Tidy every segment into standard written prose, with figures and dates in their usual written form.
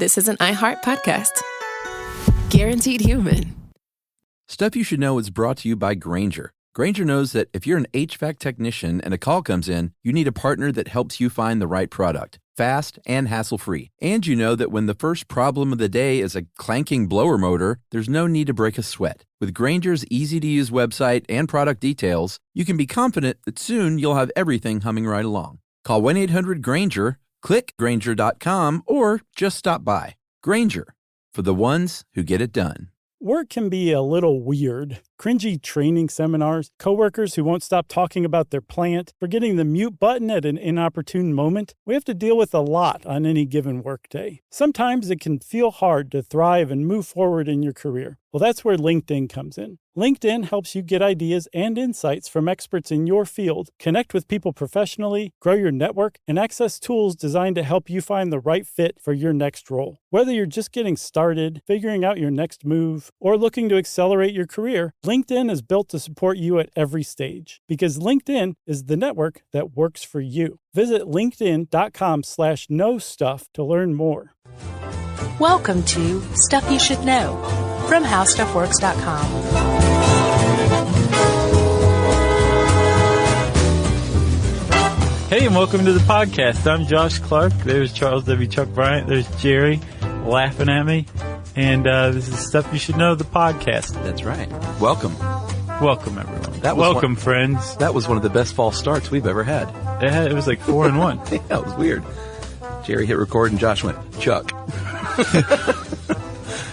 this is an iHeart podcast. Guaranteed human. Stuff You Should Know is brought to you by Grainger. Grainger knows that if you're an HVAC technician and a call comes in, you need a partner that helps you find the right product, fast and hassle-free. And you know that when the first problem of the day is a clanking blower motor, there's no need to break a sweat. With Grainger's easy-to-use website and product details, you can be confident that soon you'll have everything humming right along. Call 1-800-GRAINGER, click Grainger.com, or just stop by. Grainger, for the ones who get it done. Work can be a little weird. Cringy training seminars, coworkers who won't stop talking about their plant, forgetting the mute button at an inopportune moment. We have to deal with a lot on any given workday. Sometimes it can feel hard to thrive and move forward in your career. Well, that's where LinkedIn comes in. LinkedIn helps you get ideas and insights from experts in your field, connect with people professionally, grow your network, and access tools designed to help you find the right fit for your next role. Whether you're just getting started, figuring out your next move, or looking to accelerate your career, LinkedIn is built to support you at every stage, because LinkedIn is the network that works for you. Visit linkedin.com/knowstuff to learn more. Welcome to Stuff You Should Know from HowStuffWorks.com. Hey, and welcome to the podcast. I'm Josh Clark. There's Charles W. Chuck Bryant. There's Jerry laughing at me. And this is Stuff You Should Know, the podcast. That's right. Welcome. Welcome, everyone. Welcome, friends. That was one of the best false starts we've ever had. It was like 4-1. Yeah, it was weird. Jerry hit record and Josh went, Chuck.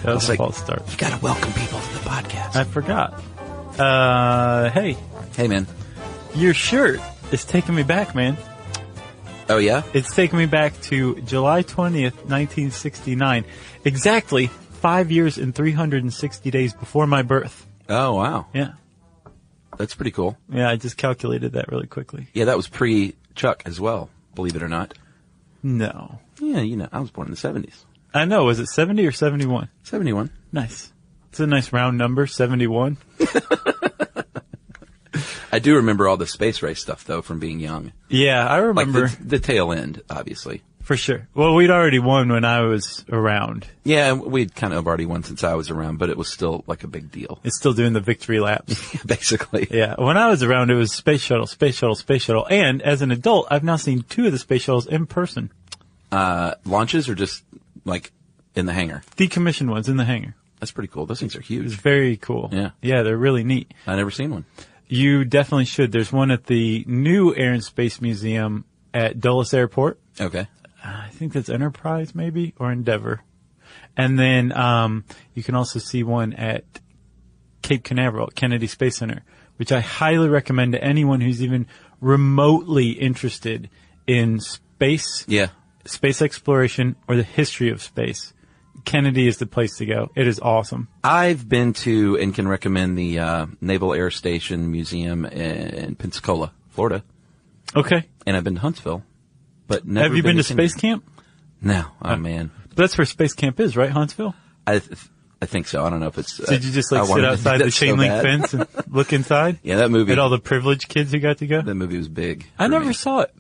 That was a false start. You gotta welcome people to the podcast. I forgot. Hey. Hey, man. Your shirt is taking me back, man. Oh, yeah? It's taking me back to July 20th, 1969. Exactly 5 years and 360 days before my birth. Oh, wow. Yeah. That's pretty cool. Yeah, I just calculated that really quickly. Yeah, that was pre-Chuck as well, believe it or not. No. Yeah, you know, I was born in the 70s. I know. Was it 70 or 71? 71. Nice. It's a nice round number, 71. I do remember all the space race stuff, though, from being young. Yeah, I remember. Like the tail end, obviously. For sure. Well, we'd already won when I was around. Yeah, we'd kind of already won since I was around, but it was still like a big deal. It's still doing the victory laps. Basically. Yeah. When I was around, it was space shuttle, space shuttle, space shuttle. And as an adult, I've now seen 2 of the space shuttles in person. Launches or just like in the hangar? Decommissioned ones in the hangar. That's pretty cool. Those things are It's huge. very cool. Yeah. Yeah, they're really neat. I've never seen one. You definitely should. There's one at the new Air and Space Museum at Dulles Airport. Okay. I think that's Enterprise, maybe, or Endeavour. And then you can also see one at Cape Canaveral at Kennedy Space Center, which I highly recommend to anyone who's even remotely interested in space, space exploration, or the history of space. Kennedy is the place to go. It is awesome. I've been to and can recommend the Naval Air Station Museum in Pensacola, Florida. Okay. And I've been to Huntsville. But never Have you been to Kennedy. Space Camp? No. Oh, man. That's where Space Camp is, right, Huntsville? I think so. I don't know if it's... Did you just sit outside the chain link fence and look inside? Yeah, that movie... At all the privileged kids who got to go? That movie was big. I never saw it.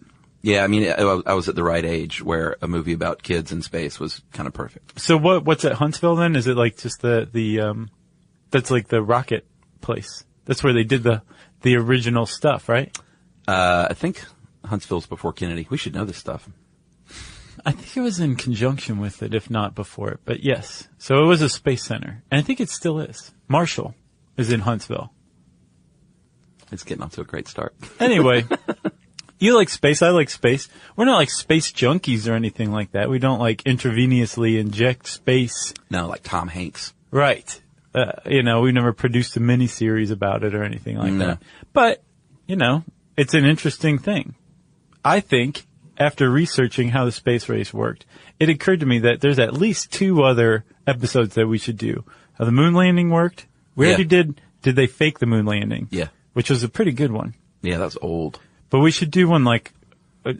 Yeah, I mean, I was at the right age where a movie about kids in space was kind of perfect. So what's at Huntsville then? Is it like just the that's like the rocket place? That's where they did the original stuff, right? I think Huntsville's before Kennedy. We should know this stuff. I think it was in conjunction with it, if not before it. But yes. So it was a space center. And I think it still is. Marshall is in Huntsville. It's getting off to a great start. Anyway. You like space, I like space. We're not like space junkies or anything like that. We don't like intravenously inject space. No, like Tom Hanks. Right. We never produced a miniseries about it or anything like that. But, it's an interesting thing. I think, after researching how the space race worked, it occurred to me that there's at least 2 other episodes that we should do. How the moon landing worked. We already did they fake the moon landing? Yeah. Which was a pretty good one. Yeah, that was old. But we should do one, like,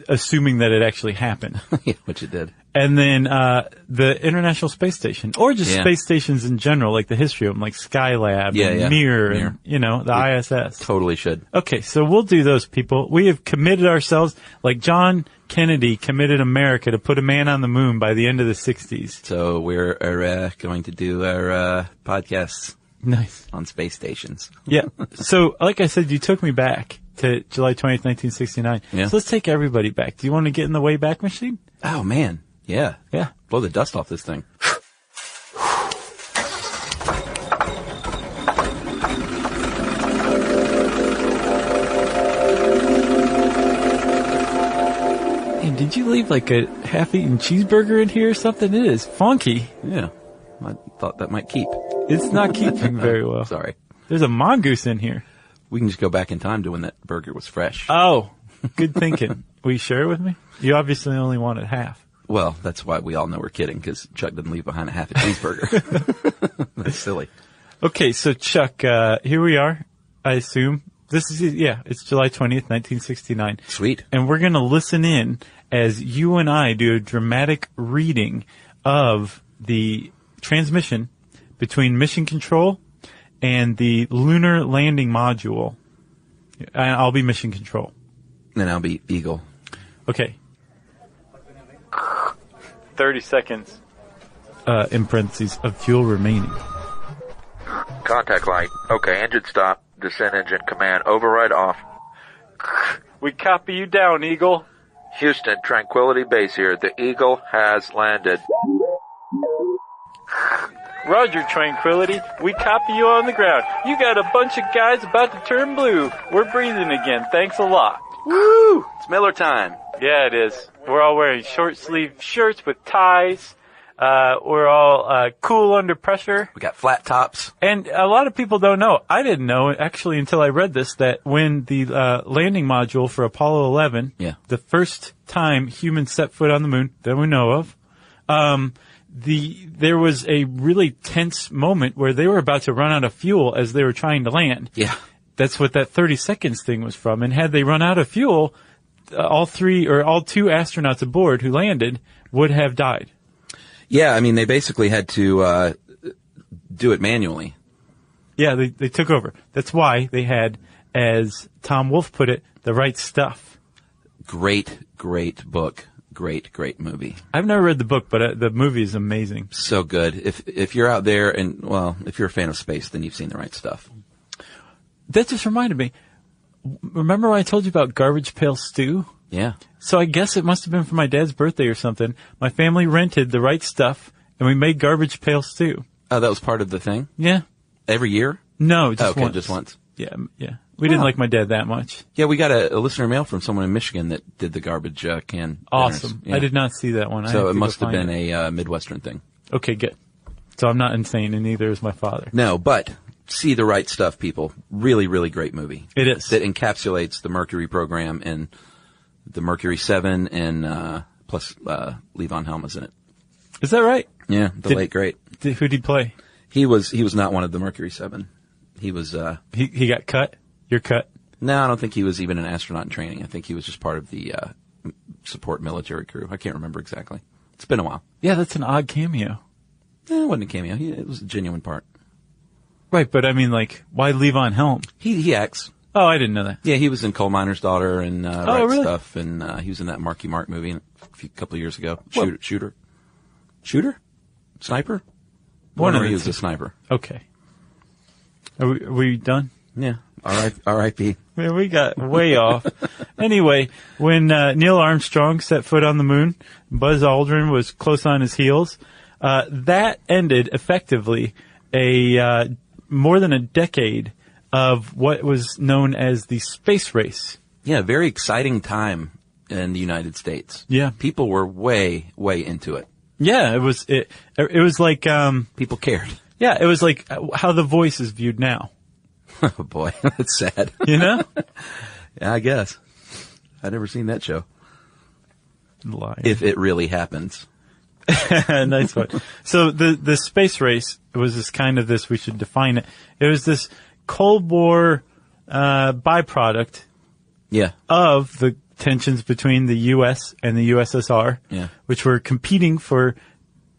assuming that it actually happened. Yeah, which it did. And then the International Space Station, or just Yeah. space stations in general, like the history of them, like Skylab Yeah, and yeah. Mir, Mir. and, you know, the ISS. Totally should. Okay, so we'll do those, people. We have committed ourselves, like John Kennedy committed America to put a man on the moon by the end of the 60s. So we're going to do our podcasts Nice. on space stations. Yeah. So, like I said, you took me back to July 20th, 1969. Yeah. So let's take everybody back. Do you want to get in the Wayback Machine? Oh, man. Yeah. Yeah. Blow the dust off this thing. Hey, did you leave like a half-eaten cheeseburger in here or something? It is funky. Yeah. I thought that might keep. It's not keeping very well. Sorry. There's a mongoose in here. We can just go back in time to when that burger was fresh. Oh, good thinking. Will you share it with me? You obviously only wanted half. Well, that's why we all know we're kidding, because Chuck didn't leave behind a half a cheeseburger. That's silly. Okay, so Chuck, here we are, I assume. It's July 20th, 1969. Sweet. And we're going to listen in as you and I do a dramatic reading of the transmission between Mission Control and the Lunar Landing Module. And I'll be Mission Control. Then I'll be Eagle. Okay. 30 seconds, in parentheses, of fuel remaining. Contact light. Okay, engine stop. Descent engine command. Override off. We copy you down, Eagle. Houston, Tranquility Base here. The Eagle has landed. Roger, Tranquility. We copy you on the ground. You got a bunch of guys about to turn blue. We're breathing again. Thanks a lot. Woo! It's Miller time. Yeah, it is. We're all wearing short sleeve shirts with ties. We're all cool under pressure. We got flat tops. And a lot of people don't know. I didn't know, actually, until I read this, that when the landing module for Apollo 11, Yeah. the first time humans set foot on the moon that we know of, there was a really tense moment where they were about to run out of fuel as they were trying to land. Yeah. That's what that 30 seconds thing was from. And had they run out of fuel, all two astronauts aboard who landed would have died. Yeah, I mean, they basically had to do it manually. Yeah, they took over. That's why they had, as Tom Wolfe put it, the right stuff. Great, great book. Great, great movie. I've never read the book, but the movie is amazing. So good. If you're out there and, well, if you're a fan of space, then you've seen the right stuff. That just reminded me. Remember when I told you about Garbage Pail Stew? Yeah. So I guess it must have been for my dad's birthday or something. My family rented the right stuff, and we made Garbage Pail Stew. Oh, that was part of the thing? Yeah. Every year? No, just Okay, once. just once. Yeah, yeah. We didn't Wow. like my dad that much. Yeah, we got a listener mail from someone in Michigan that did the garbage can. Awesome. dinners. Yeah. I did not see that one. So it must have been a Midwestern thing. Okay, good. So I'm not insane, and neither is my father. No, but see the right stuff, people. Really, really great movie. It is. That encapsulates the Mercury program and the Mercury 7 and plus Levon Helm is in it. Is that right? Yeah, the late great. Who'd he play? He was not one of the Mercury 7. He was He got cut? You're cut? no, I don't think he was even an astronaut in training. I think he was just part of the support military crew. I can't remember exactly. It's been a while. Yeah, that's an odd cameo. It wasn't a cameo. It was a genuine part. Right, but I mean, like, why Levon Helm? He acts. Oh, I didn't know that. Yeah, he was in Coal Miner's Daughter and Right really? Stuff, and he was in that Marky Mark movie a couple of years ago. What? Shooter? Sniper? One of Or the he was two. a sniper. Okay. Are we done? Yeah. R.I.P. Man, we got way off. Anyway, when Neil Armstrong set foot on the moon, Buzz Aldrin was close on his heels. That ended effectively a more than a decade of what was known as the space race. Yeah, very exciting time in the United States. Yeah. People were way, way into it. Yeah, it was like People cared. yeah, it was like how The Voice is viewed now. Oh boy, that's sad. You know? Yeah, I guess. I've never seen that show. Lying. If it really happens. Nice one. So the space race was we should define it. It was this Cold War byproduct Yeah. of the tensions between the U.S. and the USSR, Yeah. which were competing for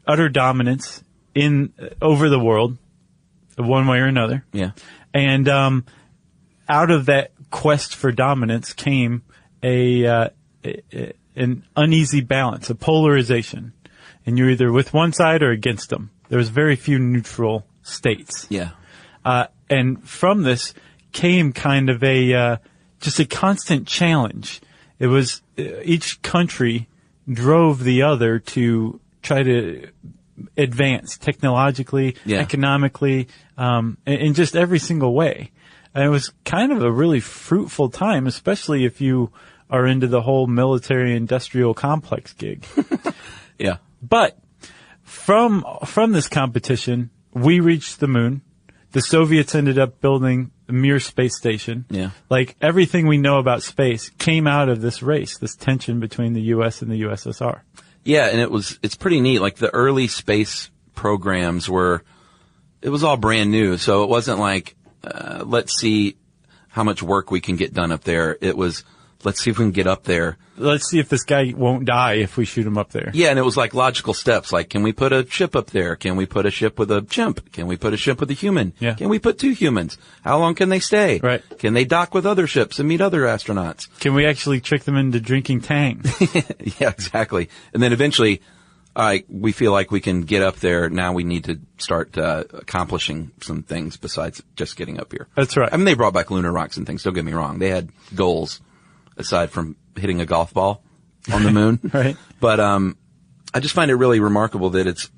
utter dominance over the world, one way or another. Yeah. And out of that quest for dominance came an uneasy balance, a polarization, and you're either with one side or against them. There was very few neutral states. Yeah. And from this came kind of just a constant challenge. It was each country drove the other to try to advance technologically, economically, in just every single way. And it was kind of a really fruitful time, especially if you are into the whole military-industrial complex gig. Yeah. But from this competition, we reached the moon. The Soviets ended up building the Mir space station. Yeah. Like everything we know about space came out of this race, this tension between the U.S. and the USSR. Yeah, and it's pretty neat. Like the early space programs it was all brand new. So it wasn't like, let's see how much work we can get done up there. It was, let's see if we can get up there. Let's see if this guy won't die if we shoot him up there. Yeah, and it was like logical steps. Like, can we put a ship up there? Can we put a ship with a chimp? Can we put a ship with a human? Yeah. Can we put 2 humans? How long can they stay? Right. Can they dock with other ships and meet other astronauts? Can we actually trick them into drinking Tang? Yeah, exactly. And then eventually, we feel like we can get up there. Now we need to start accomplishing some things besides just getting up here. That's right. I mean, they brought back lunar rocks and things. Don't get me wrong. They had goals aside from hitting a golf ball on the moon. Right. But I just find it really remarkable that it's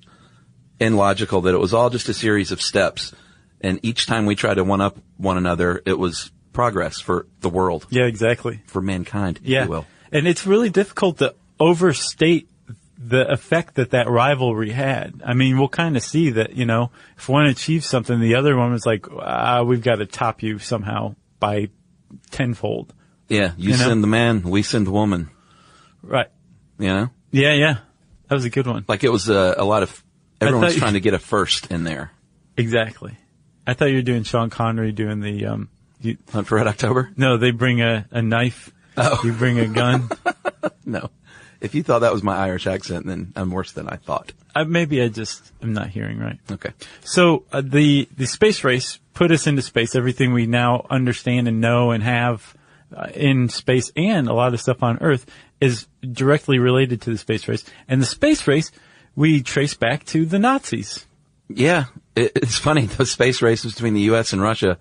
illogical that it was all just a series of steps. And each time we try to one-up one another, it was progress for the world. Yeah, exactly. For mankind, if Yeah. you will. And it's really difficult to overstate the effect that rivalry had. I mean, we'll kind of see that, if one achieves something, the other one was like, we've got to top you somehow by tenfold. Yeah, you know? send the man, we send the woman. Right. You know? Yeah. That was a good one. Like it was a lot of, everyone was thought trying to get a first in there. Exactly. I thought you were doing Sean Connery doing the, Hunt for Red October? no, they bring a knife. Oh. You bring a gun. No. If you thought that was my Irish accent, then I'm worse than I thought. Maybe I just am not hearing right. Okay. So the space race put us into space. Everything we now understand and know and have in space and a lot of stuff on Earth is directly related to the space race. And the space race we trace back to the Nazis. Yeah. It's funny. The space race was between the U.S. and Russia,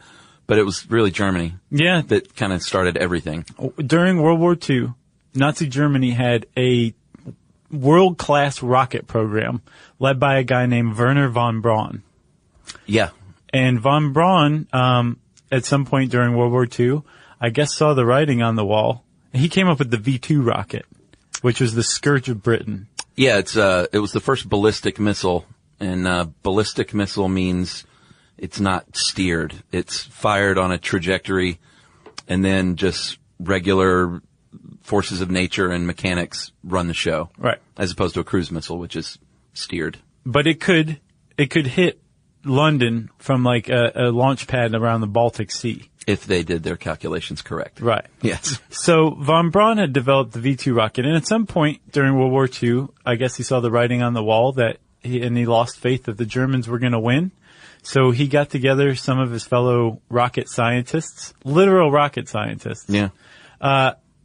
but it was really Germany Yeah. that kind of started everything. During World War II, Nazi Germany had a world-class rocket program led by a guy named Wernher von Braun. Yeah. And von Braun, at some point during World War II, I guess saw the writing on the wall. He came up with the V-2 rocket, which was the scourge of Britain. Yeah, it was the first ballistic missile, and ballistic missile means it's not steered. It's fired on a trajectory, and then just regular forces of nature and mechanics run the show. Right. As opposed to a cruise missile, which is steered. But it could hit London from like a launch pad around the Baltic Sea. If they did their calculations correct. Right. Yes. So von Braun had developed the V-2 rocket, and at some point during World War II, I guess he saw the writing on the wall that he lost faith that the Germans were going to win. So he got together some of his fellow rocket scientists, literal rocket scientists. Yeah.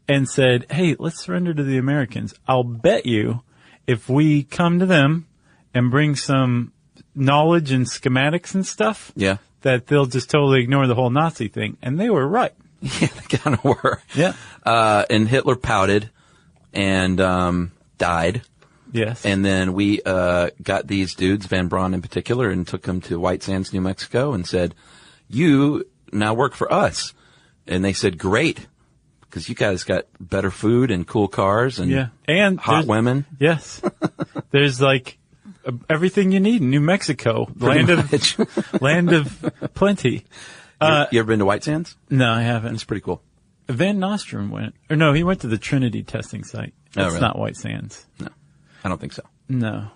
And said, hey, let's surrender to the Americans. I'll bet you if we come to them and bring some knowledge and schematics and stuff, Yeah. that they'll just totally ignore the whole Nazi thing. And they were right. Yeah, they kind of were. Yeah. And Hitler pouted and died. Yes. And then we got these dudes, Van Braun in particular, and took them to White Sands, New Mexico, and said, you now work for us. And they said, great, because you guys got better food and cool cars and, yeah. And hot women. Yes. There's like everything you need in New Mexico. Land of plenty. You ever been to White Sands? No, I haven't. It's pretty cool. Van Nostrum went. Or no, he went to the Trinity testing site. That's really? not White Sands. No, I don't think so. No.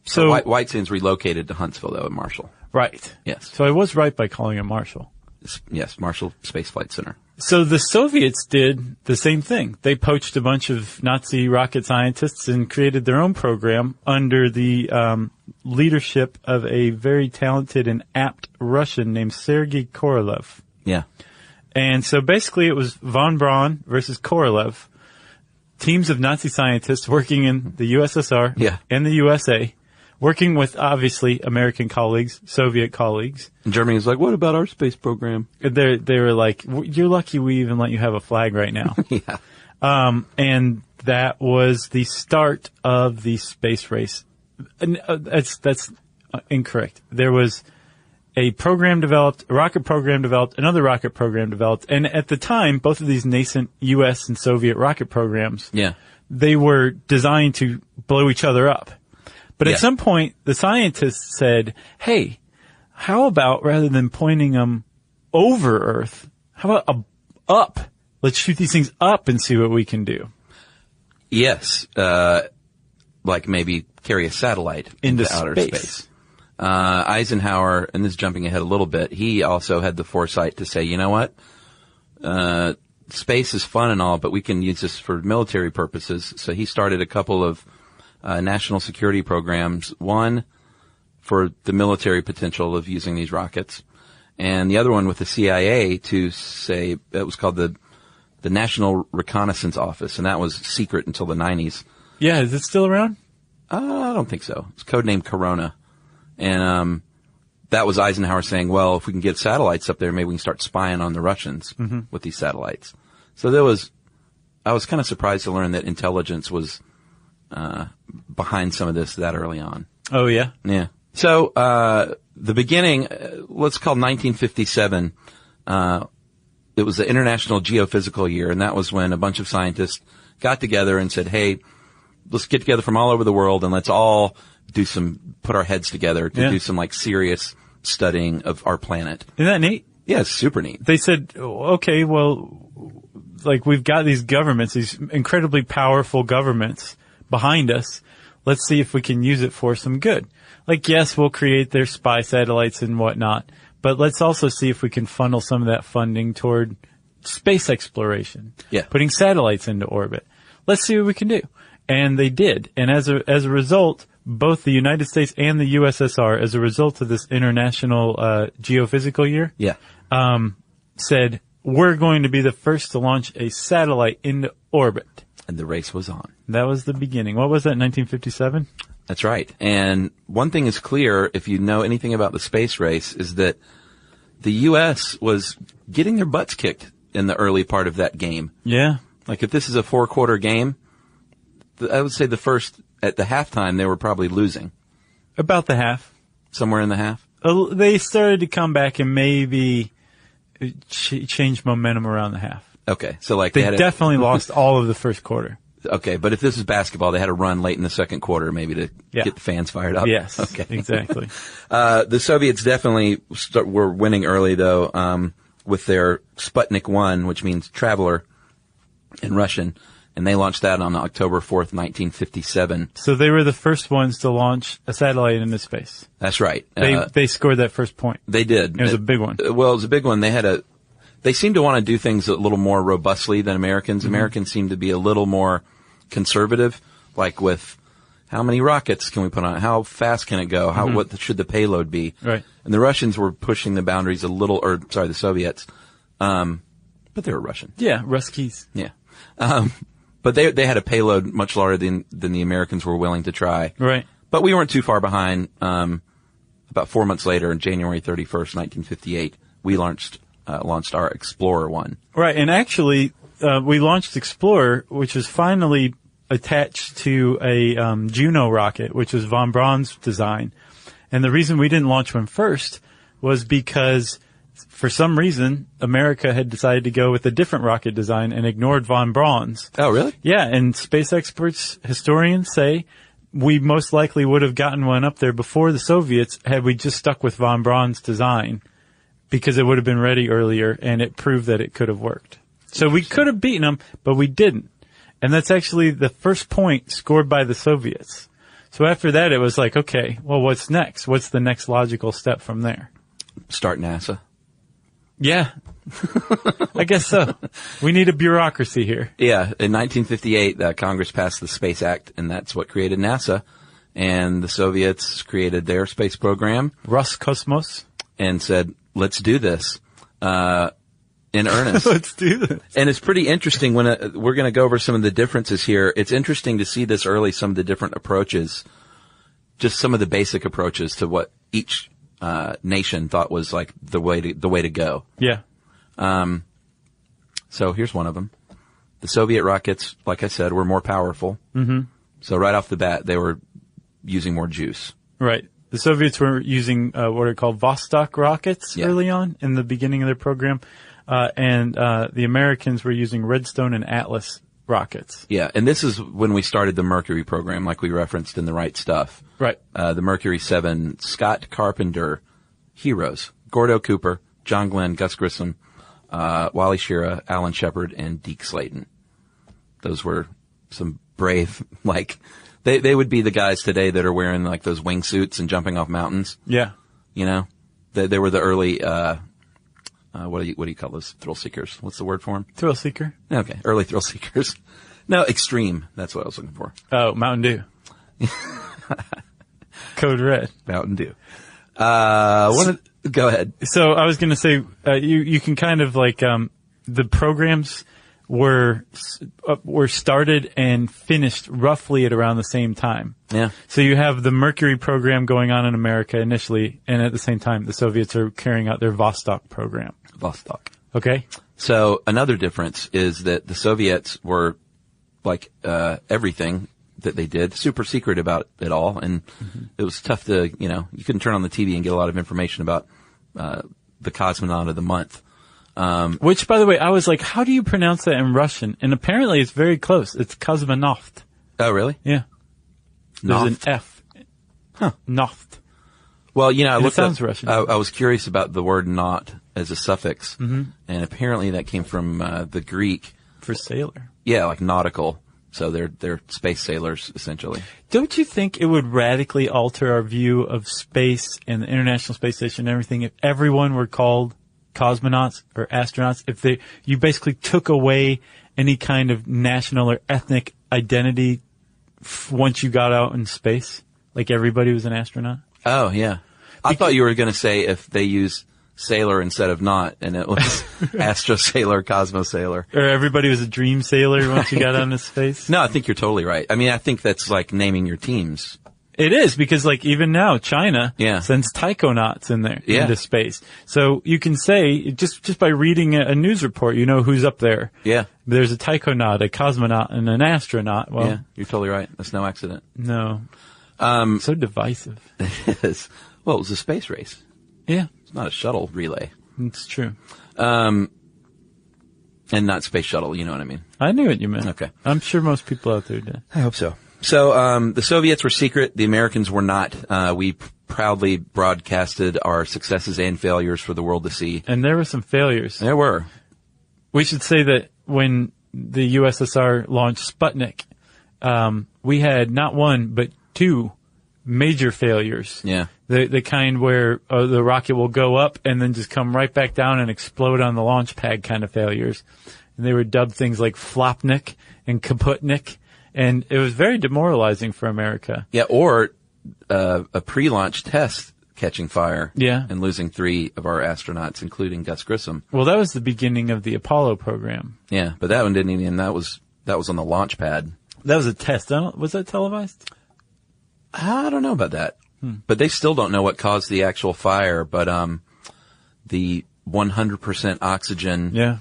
So White Sands relocated to Huntsville, though, in Marshall. right. Yes. So I was right by calling it Marshall. Yes, Marshall Space Flight Center. So the Soviets did the same thing. They poached a bunch of Nazi rocket scientists and created their own program under the leadership of a very talented and apt Russian named Sergei Korolev. Yeah. And so basically it was von Braun versus Korolev, teams of Nazi scientists working in the USSR and the USA, working with, obviously, American colleagues, Soviet colleagues. And Germany's like, what about our space program? They were like, you're lucky we even let you have a flag right now. Yeah. And that was the start of the space race. That's incorrect. There was a program developed, a rocket program developed, another rocket program developed. And at the time, both of these nascent U.S. and Soviet rocket programs, they were designed to blow each other up. But at some point, the scientists said, hey, how about rather than pointing them over Earth, how about up? Let's shoot these things up and see what we can do. Yes. Like maybe carry a satellite into outer space. Eisenhower, and this is jumping ahead a little bit, he also had the foresight to say, you know what? Space is fun and all, but we can use this for military purposes. So he started a couple of national security programs, one for the military potential of using these rockets, and the other one with the CIA to say, it was called the National Reconnaissance Office, and that was secret until the 90s. Yeah, is it still around? I don't think so. It's codenamed Corona. And that was Eisenhower saying, well, if we can get satellites up there, maybe we can start spying on the Russians with these satellites. So I was kind of surprised to learn that intelligence was behind some of this that early on. Oh, yeah? Yeah. So, the beginning, let's call 1957, it was the International Geophysical Year, and that was when a bunch of scientists got together and said, hey, let's get together from all over the world and let's all put our heads together to do some like serious studying of our planet. Isn't that neat? Yeah, it's super neat. They said, okay, well, like we've got these governments, these incredibly powerful governments behind us. Let's see if we can use it for some good. Like, yes, we'll create their spy satellites and whatnot, but let's also see if we can funnel some of that funding toward space exploration. Yeah. Putting satellites into orbit. Let's see what we can do. And they did. And as a result, both the United States and the USSR, as a result of this International Geophysical Year, said, we're going to be the first to launch a satellite into orbit. And the race was on. That was the beginning. What was that, 1957? That's right. And one thing is clear, if you know anything about the space race, is that the U.S. was getting their butts kicked in the early part of that game. Yeah. Like if this is a 4-quarter game, I would say at the halftime, they were probably losing. About the half. Somewhere in the half? They started to come back and maybe change momentum around the half. Okay. So like they definitely lost all of the first quarter. Okay. But if this is basketball, they had to run late in the second quarter maybe to get the fans fired up. Yes. Okay. Exactly. The Soviets definitely were winning early though, with their Sputnik 1, which means traveler in Russian. And they launched that on October 4th, 1957. So they were the first ones to launch a satellite into space. That's right. They scored that first point. They did. It was a big one. Well, it was a big one. They seemed to want to do things a little more robustly than Americans. Mm-hmm. Americans seemed to be a little more conservative, like with how many rockets can we put on it? How fast can it go? What should the payload be? Right. And the Russians were pushing the boundaries the Soviets. But they were Russian. Yeah, Ruskies. Yeah. But they had a payload much larger than the Americans were willing to try. Right. But we weren't too far behind. About 4 months later, on January 31st, 1958, we launched our Explorer 1. Right. And actually, we launched Explorer, which was finally attached to a Juno rocket, which was von Braun's design. And the reason we didn't launch one first was because for some reason, America had decided to go with a different rocket design and ignored von Braun's. Oh, really? Yeah, and space experts, historians say we most likely would have gotten one up there before the Soviets had we just stuck with von Braun's design because it would have been ready earlier and it proved that it could have worked. So we could have beaten them, but we didn't. And that's actually the first point scored by the Soviets. So after that, it was like, okay, well, what's next? What's the next logical step from there? Start NASA. Yeah. I guess so. We need a bureaucracy here. Yeah, in 1958, Congress passed the Space Act, and that's what created NASA. And the Soviets created their space program. Roscosmos. And said, let's do this in earnest. Let's do this. And it's pretty interesting when we're going to go over some of the differences here. It's interesting to see this early, some of the different approaches, just some of the basic approaches to what each nation thought was like the way to go. Yeah. So here's one of them. The Soviet rockets, like I said, were more powerful. Mm-hmm. So right off the bat, they were using more juice. Right. The Soviets were using what are called Vostok rockets early on in the beginning of their program. And the Americans were using Redstone and Atlas rockets. Yeah, and this is when we started the Mercury program, like we referenced in The Right Stuff. Right. The Mercury 7, Scott Carpenter, heroes, Gordo Cooper, John Glenn, Gus Grissom, Wally Schirra, Alan Shepard, and Deke Slayton. Those were some brave, like, they would be the guys today that are wearing like those wingsuits and jumping off mountains. Yeah. You know? They were the early, what do you call those? Thrill seekers. What's the word for them? Thrill seeker. Okay. Early thrill seekers. No, extreme. That's what I was looking for. Oh, Mountain Dew. Code Red. Mountain Dew. Go ahead. So I was going to say, you can kind of like, the programs were started and finished roughly at around the same time. Yeah. So you have the Mercury program going on in America initially, and at the same time, the Soviets are carrying out their Vostok program. Vostok. Okay. So another difference is that the Soviets were like, everything that they did super secret about it all. And it was tough to, you couldn't turn on the TV and get a lot of information about, the cosmonaut of the month. Which, by the way, I was like, how do you pronounce that in Russian? And apparently it's very close. It's Cosmonaut. Oh, really? Yeah. There's an Naft. F. Huh. Naft. Well, I looked sounds up, Russian. I was curious about the word "not" as a suffix, Mm-hmm. and apparently that came from the Greek. For sailor. Yeah, like nautical. So they're space sailors essentially. Don't you think it would radically alter our view of space and the International Space Station and everything if everyone were called cosmonauts or astronauts? If you basically took away any kind of national or ethnic identity once you got out in space, like everybody was an astronaut? Oh yeah, I thought you were going to say if they use sailor instead of not, and it was Astro Sailor, Cosmo Sailor. Or everybody was a dream sailor once you got out into space? No, I think you're totally right. I mean, I think that's like naming your teams. It is, because like even now, China sends taikonauts in there into space. So you can say, just by reading a news report, you know who's up there. Yeah. There's a taikonaut, a cosmonaut, and an astronaut. Well, yeah, you're totally right. That's no accident. No. So divisive. It is. Well, it was a space race. Yeah. It's not a shuttle relay. It's true. And not space shuttle, you know what I mean? I knew what you meant. Okay. I'm sure most people out there did. I hope so. So, the Soviets were secret. The Americans were not. We proudly broadcasted our successes and failures for the world to see. And there were some failures. There were. We should say that when the USSR launched Sputnik, we had not one, but two major failures. Yeah. The kind where the rocket will go up and then just come right back down and explode on the launch pad kind of failures. And they were dubbed things like Flopnik and Kaputnik. And it was very demoralizing for America. Yeah, or a pre-launch test catching fire. Yeah. And losing 3 of our astronauts, including Gus Grissom. Well, that was the beginning of the Apollo program. Yeah, but that one didn't even, that was on the launch pad. That was a test. Was that televised? I don't know about that. But they still don't know what caused the actual fire, but the 100% oxygen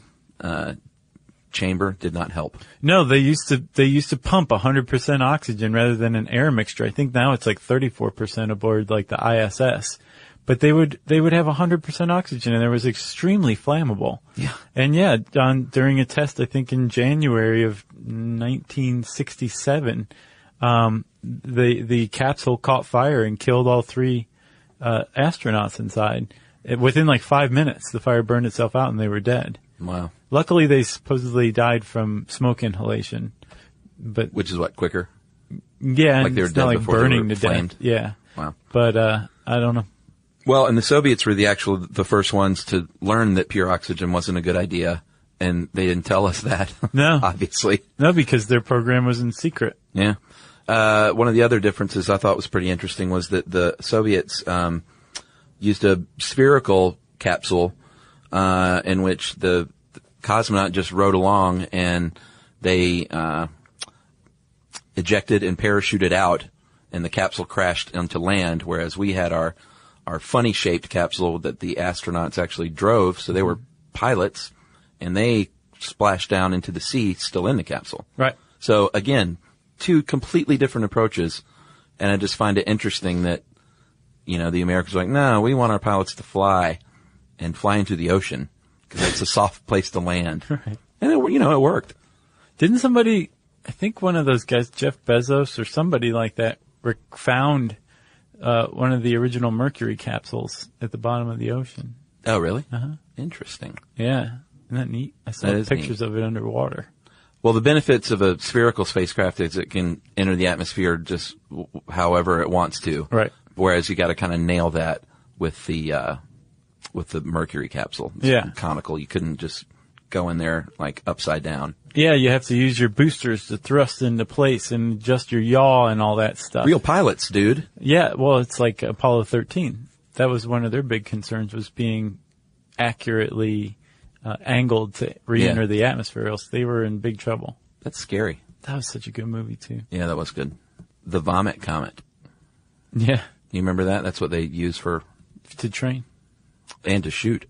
chamber did not help. No, they used to pump 100% oxygen rather than an air mixture. I think now it's like 34% aboard like the ISS. But they would have 100% oxygen, and it was extremely flammable. Yeah. And during a test, I think in January of 1967, the capsule caught fire and killed all 3 astronauts inside. Within like 5 minutes, the fire burned itself out and they were dead. Wow. Luckily, they supposedly died from smoke inhalation, but Which is what, quicker? yeah, Like they were it's not dead like before they burning were to flamed? death. Yeah, Wow. but I don't know. Well, and the Soviets were the first ones to learn that pure oxygen wasn't a good idea, and they didn't tell us that. No. Obviously. No, because their program was in secret. Yeah. One of the other differences I thought was pretty interesting was that the Soviets used a spherical capsule in which the cosmonaut just rode along, and they ejected and parachuted out, and the capsule crashed onto land, whereas we had our funny-shaped capsule that the astronauts actually drove, so they were pilots, and they splashed down into the sea still in the capsule. Right. So, again, two completely different approaches, and I just find it interesting that, the Americans are like, no, we want our pilots to fly and fly into the ocean, because it's a soft place to land. Right. And, it worked. Didn't somebody, I think one of those guys, Jeff Bezos or somebody like that, found one of the original Mercury capsules at the bottom of the ocean. Oh, really? Uh-huh. Interesting. Yeah. Isn't that neat? I saw That is pictures of it underwater. Well, the benefits of a spherical spacecraft is it can enter the atmosphere just however it wants to. Right. Whereas you got to kind of nail that with the Mercury capsule. It's Yeah. conical. You couldn't just go in there like upside down. Yeah, you have to use your boosters to thrust into place and adjust your yaw and all that stuff. Real pilots, dude. Yeah, well, it's like Apollo 13. That was one of their big concerns, was being accurately angled to re-enter the atmosphere, else they were in big trouble. That's scary. That was such a good movie, too. Yeah, that was good. The Vomit Comet. Yeah, You remember that? That's what they use for, to train. and to shoot.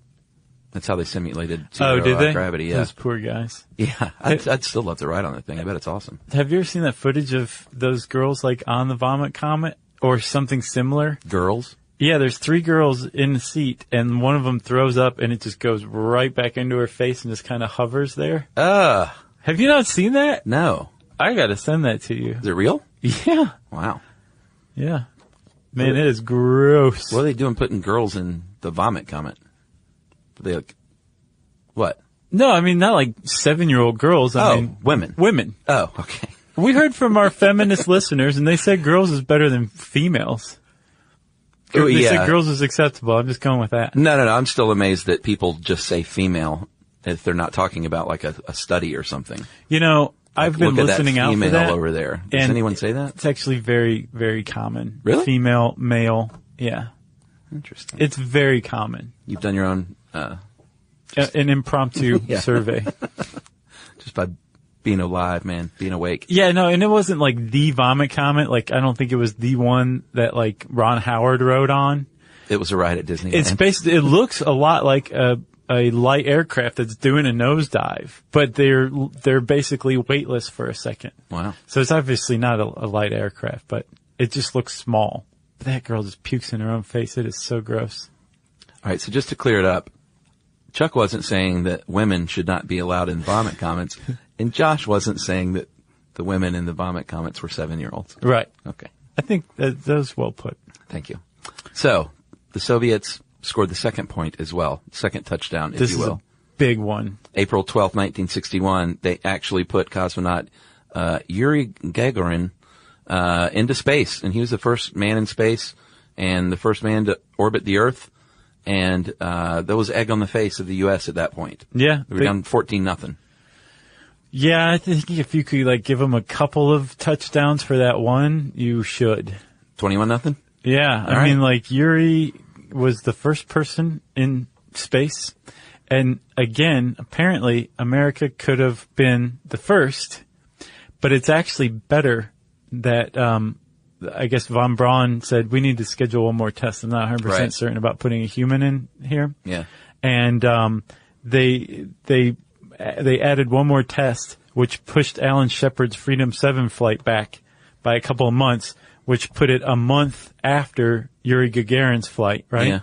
That's how they simulated Oh, zero did they? gravity. Yeah. Those poor guys. Yeah. I'd still love to ride on that thing. I bet it's awesome. Have you ever seen that footage of those girls like on the Vomit Comet or something similar? Girls? Yeah, there's 3 girls in the seat, and one of them throws up, and it just goes right back into her face and just kind of hovers there. Have you not seen that? No. I gotta send that to you. Is it real? Yeah. Wow. Yeah. Man, it is gross. What are they doing putting girls in the Vomit Comet? They like, what? No, I mean, not like 7-year-old girls. I mean, women. women. Oh, okay. We heard from our feminist listeners, and they said girls is better than females. Oh, They yeah. said girls is acceptable. I'm just going with that. No. I'm still amazed that people just say female if they're not talking about like a study or something. I've been Look listening at that out female for that. over there. Does and anyone say that? It's actually very, very common. Really? Female, male. Yeah. Interesting. It's very common. You've done your own, An impromptu Yeah. survey. just by being alive, man, being awake. Yeah, no, and it wasn't like the Vomit Comet. Like, I don't think it was the one that like Ron Howard rode on. It was a ride at Disneyland. It's basically, it looks a lot like a light aircraft that's doing a nosedive, but they're basically weightless for a second. Wow. So it's obviously not a light aircraft, but it just looks small. But that girl just pukes in her own face. It is so gross. All right, so just to clear it up, Chuck wasn't saying that women should not be allowed in Vomit Comets, and Josh wasn't saying that the women in the Vomit Comets were 7-year-olds. Right. Okay. I think that was well put. Thank you. So, the Soviets scored the second point as well, second touchdown, if This you is will. a big one. April 12th, 1961, they actually put cosmonaut Yuri Gagarin into space, and he was the first man in space and the first man to orbit the Earth, and that was egg on the face of the U.S. at that point. Yeah. They were down 14-0. Yeah, I think if you could like give them a couple of touchdowns for that one, you should. 21-0? Yeah, I right. mean, like, Yuri was the first person in space. And again, apparently, America could have been the first, but it's actually better that, I guess Von Braun said, we need to schedule one more test. I'm not 100% Right. certain about putting a human in here. Yeah. And, they added one more test, which pushed Alan Shepard's Freedom 7 flight back by a couple of months, which put it a month after Yuri Gagarin's flight, right? Yeah.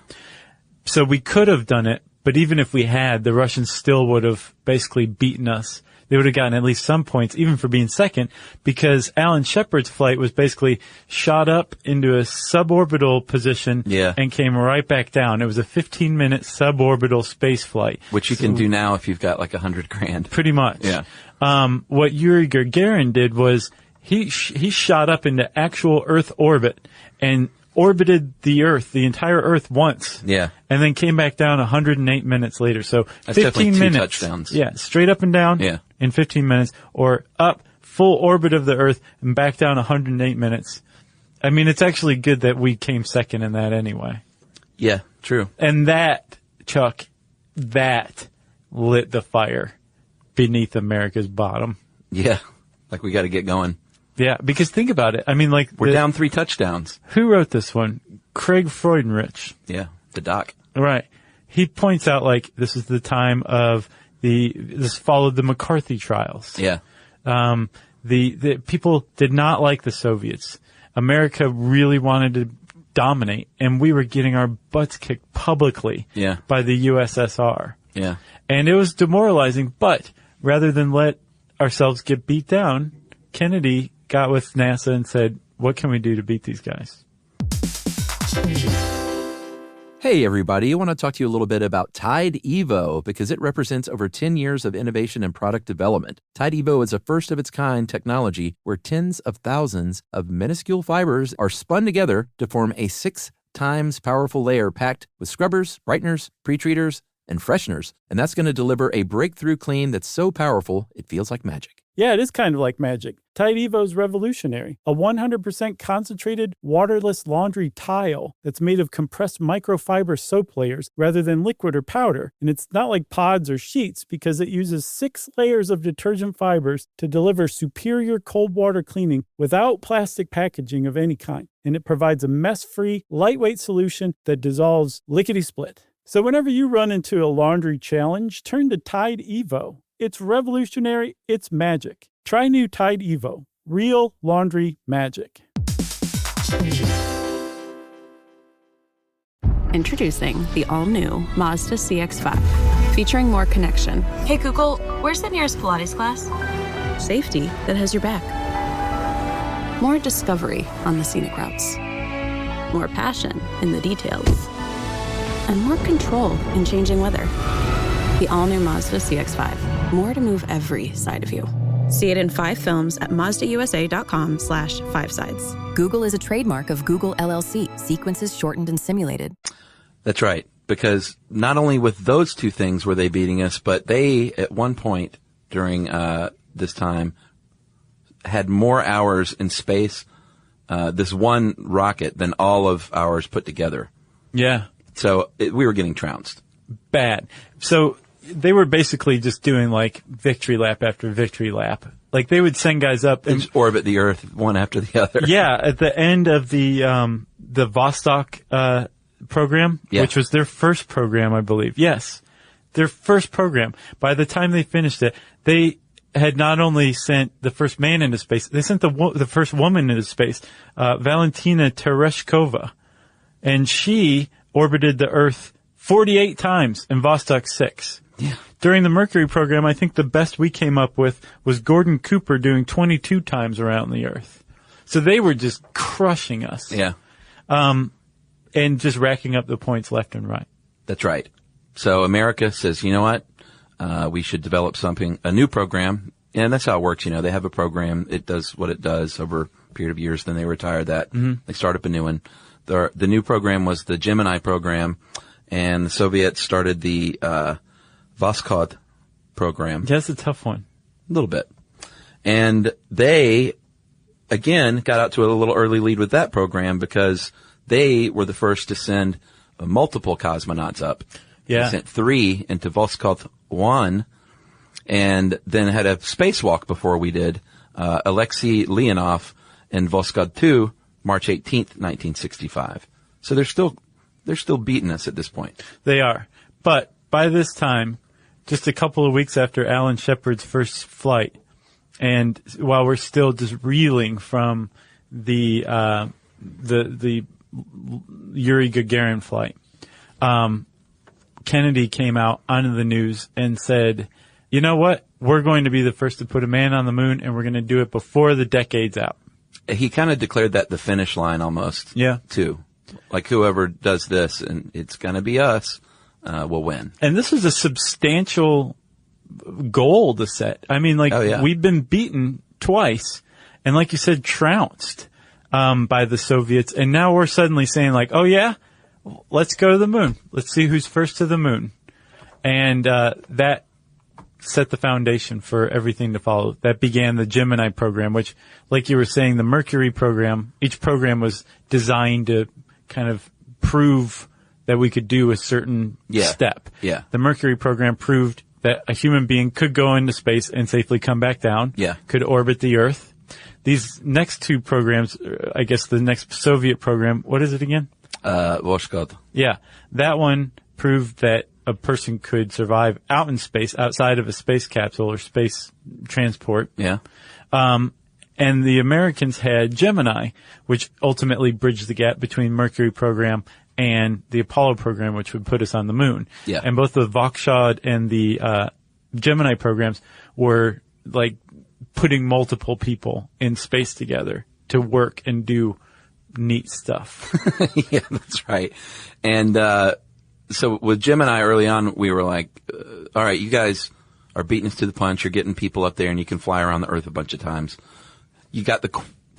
So we could have done it, but even if we had, the Russians still would have basically beaten us. They would have gotten at least some points, even for being second, because Alan Shepard's flight was basically shot up into a suborbital position Yeah. and came right back down. It was a 15-minute suborbital space flight. Which you can do now if you've got like $100,000. Pretty much. Yeah. What Yuri Gagarin did was he shot up into actual Earth orbit, and orbited the Earth, the entire Earth once. Yeah. And then came back down 108 minutes later. So That's 15 definitely two minutes. touchdowns. Yeah, straight up and down Yeah. in 15 minutes, or up full orbit of the Earth and back down 108 minutes. I mean, it's actually good that we came second in that anyway. Yeah, true. And that, Chuck, that lit the fire beneath America's bottom. Yeah. Like we got to get going. Yeah, because think about it. I mean, like, We're down 3 touchdowns. who wrote this one? Craig Freudenrich. Yeah. The doc. Right. He points out, like, this is the time of this followed the McCarthy trials. Yeah. The people did not like the Soviets. America really wanted to dominate, and we were getting our butts kicked publicly Yeah. by the USSR. Yeah. And it was demoralizing, but rather than let ourselves get beat down, Kennedy got with NASA and said, what can we do to beat these guys? Hey, everybody. I want to talk to you a little bit about Tide Evo because it represents over 10 years of innovation and product development. Tide Evo is a first-of-its-kind technology where tens of thousands of minuscule fibers are spun together to form a 6 times powerful layer packed with scrubbers, brighteners, pre-treaters, and fresheners. And that's going to deliver a breakthrough clean that's so powerful it feels like magic. Yeah, it is kind of like magic. Tide Evo is revolutionary. A 100% concentrated, waterless laundry tile that's made of compressed microfiber soap layers rather than liquid or powder. And it's not like pods or sheets because it uses 6 layers of detergent fibers to deliver superior cold water cleaning without plastic packaging of any kind. And it provides a mess-free, lightweight solution that dissolves lickety-split. So whenever you run into a laundry challenge, turn to Tide Evo. It's revolutionary. It's magic. Try new Tide Evo. Real laundry magic. Introducing the all-new Mazda CX-5, featuring more connection, Hey Google, where's the nearest Pilates class? safety that has your back, more discovery on the scenic routes, more passion in the details, and more control in changing weather. The all-new Mazda CX-5, more to move every side of you. See it in 5 films at MazdaUSA.com/5sides. Google is a trademark of Google LLC. Sequences shortened and simulated. That's right. Because not only with those 2 things were they beating us, but they, at one point during this time, had more hours in space, this one rocket, than all of ours put together. Yeah. So we were getting trounced. Bad. So they were basically just doing like victory lap after victory lap. Like they would send guys up and just orbit the Earth one after the other. Yeah, at the end of the Vostok program, Yeah. which was their first program, I believe. Yes, their first program. By the time they finished it, they had not only sent the first man into space, they sent the first woman into space, Valentina Tereshkova, and she orbited the Earth 48 times in Vostok 6. Yeah. During the Mercury program, I think the best we came up with was Gordon Cooper doing 22 times around the Earth. So they were just crushing us. Yeah. And just racking up the points left and right. That's right. So America says, you know what? We should develop a new program. And that's how it works. You know, they have a program. It does what it does over a period of years. Then they retire that. Mm-hmm. They start up a new one. The new program was the Gemini program, and the Soviets started the Voskhod program. Yeah, that's a tough one. A little bit. And they, again, got out to a little early lead with that program because they were the first to send multiple cosmonauts up. Yeah. They sent 3 into Voskhod 1 and then had a spacewalk before we did. Alexei Leonov in Voskhod 2, March 18th, 1965. So they're still beating us at this point. They are. But by this time, just a couple of weeks after Alan Shepard's first flight, and while we're still just reeling from the Yuri Gagarin flight, Kennedy came out onto the news and said, you know what? We're going to be the first to put a man on the moon, and we're going to do it before the decade's out. He kind of declared that the finish line almost. Yeah. Too. Like whoever does this, and it's going to be us, will win. And this is a substantial goal to set. I mean, like, Oh, yeah. we've been beaten twice, and like you said, trounced. by the Soviets. And now we're suddenly saying like, oh yeah, let's go to the moon. Let's see who's first to the moon. And, that set the foundation for everything to follow. That began the Gemini program, which, like you were saying, the Mercury program, each program was designed to kind of prove that we could do a certain step. Yeah. The Mercury program proved that a human being could go into space and safely come back down. Yeah. Could orbit the Earth. These next two programs, I guess the next Soviet program, what is it again? Voshkod. Yeah. That one proved that a person could survive out in space, outside of a space capsule or space transport. Yeah. And the Americans had Gemini, which ultimately bridged the gap between Mercury program and the Apollo program, which would put us on the moon. Yeah. And both the Vakshad and the Gemini programs were like putting multiple people in space together to work and do neat stuff. Yeah, that's right. And so with Gemini early on, we were like, all right, you guys are beating us to the punch. You're getting people up there and you can fly around the Earth a bunch of times. You got the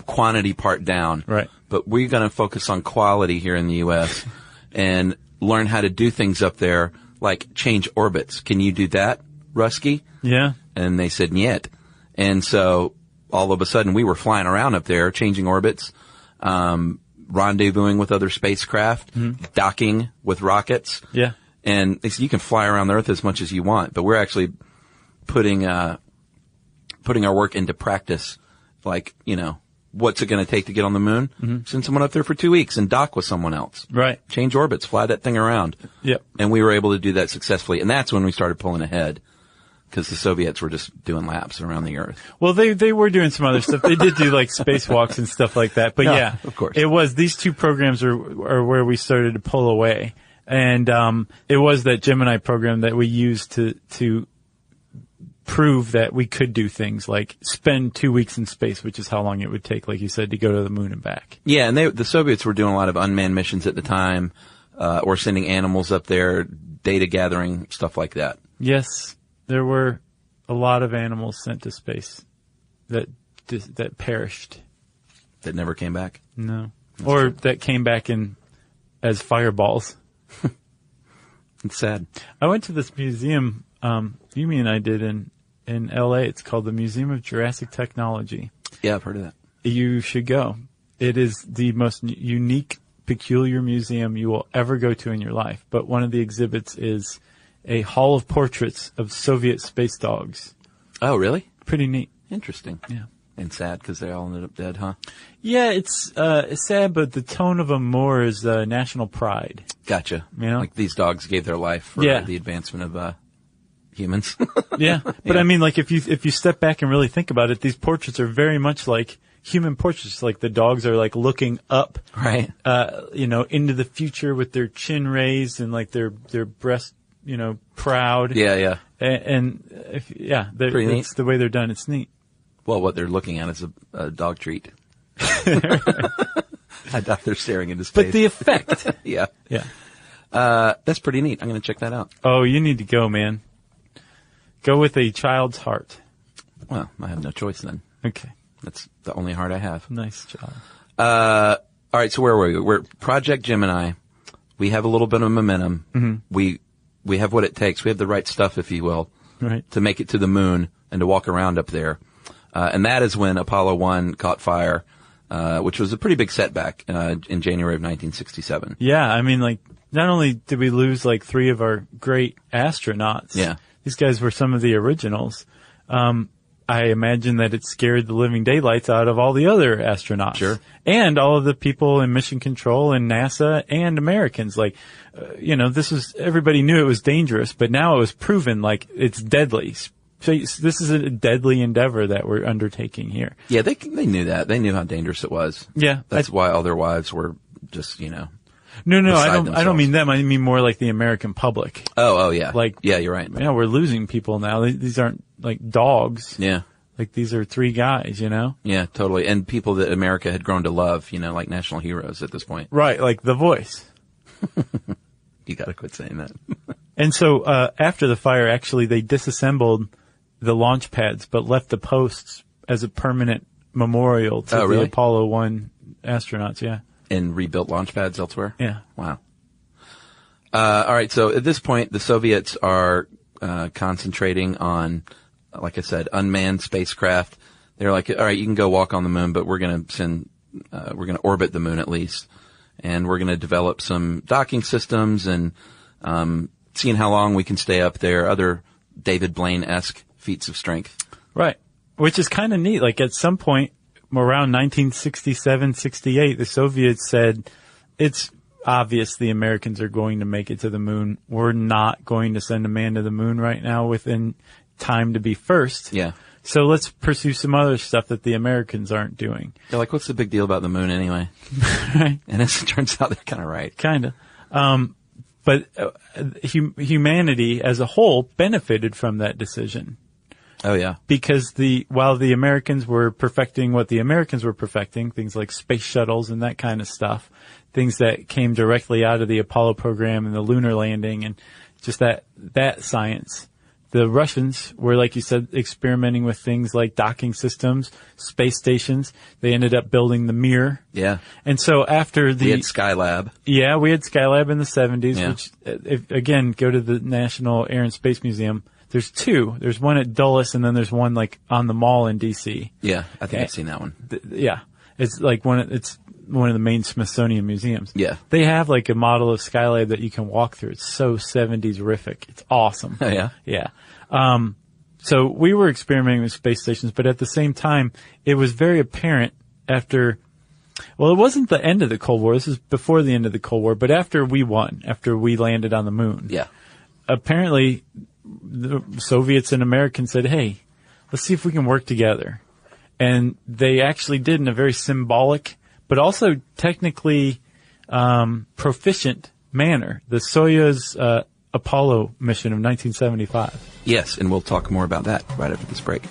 quantity part down. Right. But we're going to focus on quality here in the U.S. and learn how to do things up there, like change orbits. Can you do that, Rusky? Yeah. And they said, "Niet." And so all of a sudden we were flying around up there, changing orbits, rendezvousing with other spacecraft, docking with rockets. Yeah. And they said, you can fly around the Earth as much as you want, but we're actually putting our work into practice. Like, you know, what's it going to take to get on the moon? Send someone up there for 2 weeks and dock with someone else. Right. Change orbits, fly that thing around. Yep. And we were able to do that successfully. And that's when we started pulling ahead, because the Soviets were just doing laps around the Earth. Well, they were doing some other stuff. They did do like spacewalks and stuff like that. But No, yeah, of course. It was, these two programs are where we started to pull away. And, it was that Gemini program that we used to prove that we could do things like spend 2 weeks in space, which is how long it would take, like you said, to go to the moon and back. Yeah, and the Soviets were doing a lot of unmanned missions at the time, or sending animals up there, data gathering, stuff like that. Yes, there were a lot of animals sent to space that perished. That never came back? No. Or that came back as fireballs. It's sad. I went to this museum, Yumi and I did in LA. It's called the Museum of Jurassic Technology. Yeah, I've heard of that. You should go. It is the most unique, peculiar museum you will ever go to in your life. But one of the exhibits is a hall of portraits of Soviet space dogs. Oh, really? Pretty neat. Interesting. Yeah. And sad because they all ended up dead, huh? Yeah, it's sad, but the tone of them more is national pride. Gotcha. You know? Like these dogs gave their life for the advancement of humans. Yeah. But I mean, like, if you step back and really think about it, these portraits are very much like human portraits. Like the dogs are like looking up, right? Into the future with their chin raised and like their breast, proud. Yeah, yeah. It's neat. the way they're done. It's neat. Well, what they're looking at is a dog treat. I doubt they're staring into space. But the effect. Yeah. Yeah. That's pretty neat. I'm going to check that out. Oh, you need to go, man. Go with a child's heart. Well, I have no choice then. Okay. That's the only heart I have. Nice job. All right, so where were we? We're Project Gemini. We have a little bit of momentum. Mm-hmm. We have what it takes. We have the right stuff, if you will, right, to make it to the moon and to walk around up there. And that is when Apollo 1 caught fire, which was a pretty big setback in January of 1967. Yeah, I mean, like, not only did we lose like 3 of our great astronauts. Yeah. These guys were some of the originals. I imagine that it scared the living daylights out of all the other astronauts. Sure. And all of the people in mission control and NASA and Americans. Like, everybody knew it was dangerous, but now it was proven like it's deadly. So this is a deadly endeavor that we're undertaking here. Yeah, they knew that. They knew how dangerous it was. Yeah. That's why all their wives were just, No, I don't mean them. I mean more like the American public. Oh, yeah. Like, yeah, you're right. We're losing people now. These aren't like dogs. Yeah. Like these are 3 guys, Yeah, totally. And people that America had grown to love, like national heroes at this point. Right, like The Voice. You gotta quit saying that. And so, after the fire, actually, they disassembled the launch pads, but left the posts as a permanent memorial to the really? Apollo 1 astronauts, yeah. And rebuilt launch pads elsewhere? Yeah. Wow. All right, so at this point, the Soviets are concentrating on, like I said, unmanned spacecraft. They're like, all right, you can go walk on the moon, but we're going to orbit the moon at least. And we're going to develop some docking systems and seeing how long we can stay up there, other David Blaine-esque feats of strength. Right. Which is kind of neat. Like at some point around 1967, 68, the Soviets said, it's obvious the Americans are going to make it to the moon. We're not going to send a man to the moon right now within time to be first. Yeah. So let's pursue some other stuff that the Americans aren't doing. They're like, what's the big deal about the moon anyway? Right. And it turns out they're kind of right. Kind of. But humanity as a whole benefited from that decision. Oh, yeah. Because while the Americans were perfecting what the Americans were perfecting, things like space shuttles and that kind of stuff, things that came directly out of the Apollo program and the lunar landing and just that science. The Russians were, like you said, experimenting with things like docking systems, space stations. They ended up building the Mir. Yeah. And so after we had Skylab. Yeah, we had Skylab in the 70s, yeah. Which, again, go to the National Air and Space Museum. There's two. There's one at Dulles, and then there's one like on the mall in D.C. Yeah, I think I've seen that one. Yeah. It's like it's one of the main Smithsonian museums. Yeah. They have like a model of Skylab that you can walk through. It's so 70s-rific. It's awesome. Oh, yeah? Yeah. So we were experimenting with space stations, but at the same time, it was very apparent it wasn't the end of the Cold War. This is before the end of the Cold War, but after we landed on the moon. Yeah. Apparently, the Soviets and Americans said, hey, let's see if we can work together. And they actually did in a very symbolic, but also technically proficient manner. The Soyuz Apollo mission of 1975. Yes, and we'll talk more about that right after this break.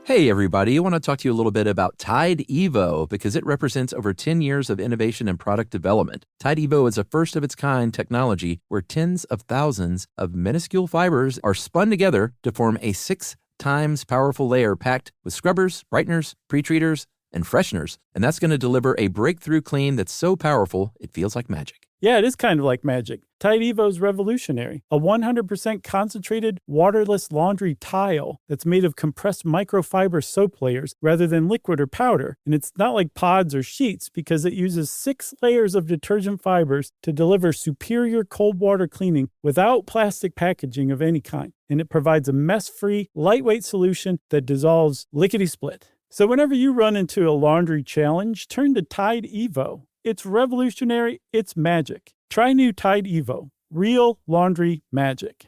Hey everybody, I want to talk to you a little bit about Tide Evo because it represents over 10 years of innovation and product development. Tide Evo is a first-of-its-kind technology where tens of thousands of minuscule fibers are spun together to form a 6 times powerful layer packed with scrubbers, brighteners, pre-treaters, and fresheners. And that's going to deliver a breakthrough clean that's so powerful it feels like magic. Yeah, it is kind of like magic. Tide Evo is revolutionary. A 100% concentrated, waterless laundry tile that's made of compressed microfiber soap layers rather than liquid or powder. And it's not like pods or sheets because it uses 6 layers of detergent fibers to deliver superior cold water cleaning without plastic packaging of any kind. And it provides a mess-free, lightweight solution that dissolves lickety-split. So whenever you run into a laundry challenge, turn to Tide Evo. It's revolutionary. It's magic. Try new Tide Evo. Real laundry magic.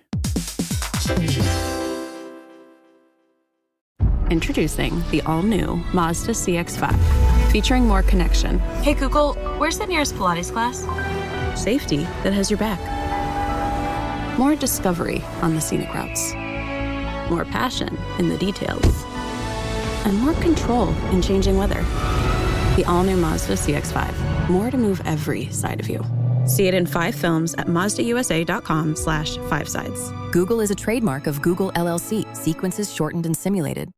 Introducing the all-new Mazda CX-5, featuring more connection. Hey Google, where's the nearest Pilates class? Safety that has your back. More discovery on the scenic routes. More passion in the details. And more control in changing weather. The all-new Mazda CX-5. More to move every side of you. See it in 5 films at MazdaUSA.com/5sides. Google is a trademark of Google LLC. Sequences shortened and simulated.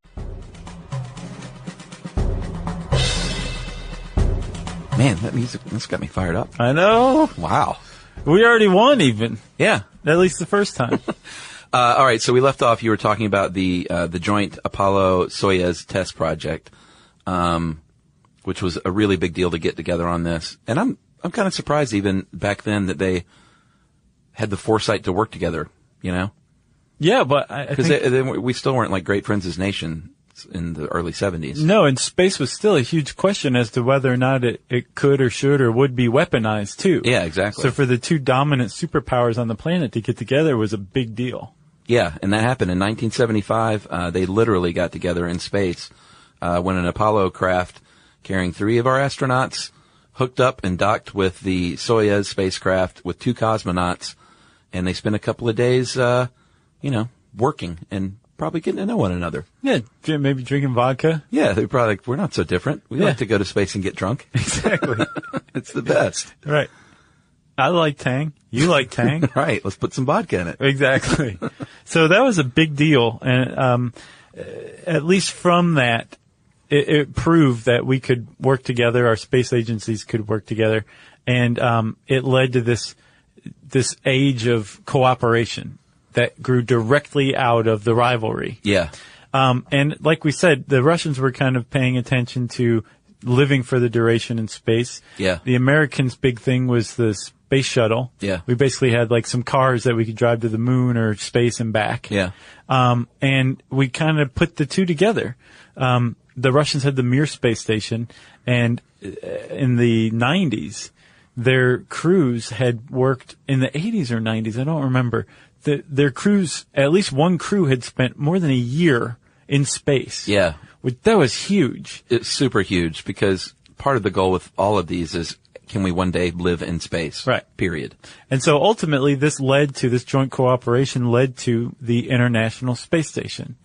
Man, that music, that's got me fired up. I know. Wow. We already won even. Yeah. At least the first time. All right, so we left off, you were talking about the joint Apollo-Soyuz test project, which was a really big deal to get together on this. And I'm kind of surprised even back then that they had the foresight to work together, you know? Yeah, but I think we still weren't like great friends as nation in the early 70s. No, and space was still a huge question as to whether or not it could or should or would be weaponized too. Yeah, exactly. So for the two dominant superpowers on the planet to get together was a big deal. Yeah, and that happened in 1975. They literally got together in space when an Apollo craft carrying 3 of our astronauts hooked up and docked with the Soyuz spacecraft with 2 cosmonauts, and they spent a couple of days, working and probably getting to know one another. Yeah, maybe drinking vodka. Yeah, they're probably like, we're not so different. We like to go to space and get drunk. Exactly. It's the best. Right. I like Tang. You like Tang. Right. Let's put some vodka in it. Exactly. So that was a big deal. And at least from that, it proved that we could work together. Our space agencies could work together. And it led to this age of cooperation that grew directly out of the rivalry. Yeah. And like we said, the Russians were kind of paying attention to living for the duration in space. Yeah. The Americans' big thing was the space shuttle. Yeah. We basically had like some cars that we could drive to the moon or space and back. Yeah. And we kind of put the two together. The Russians had the Mir space station, and in the 90s, their crews had worked in the 80s or 90s. I don't remember. Their crews, at least one crew had spent more than a year in space. Yeah. That was huge. It's super huge because part of the goal with all of these is, can we one day live in space? Right. Period. And so ultimately this joint cooperation led to the International Space Station,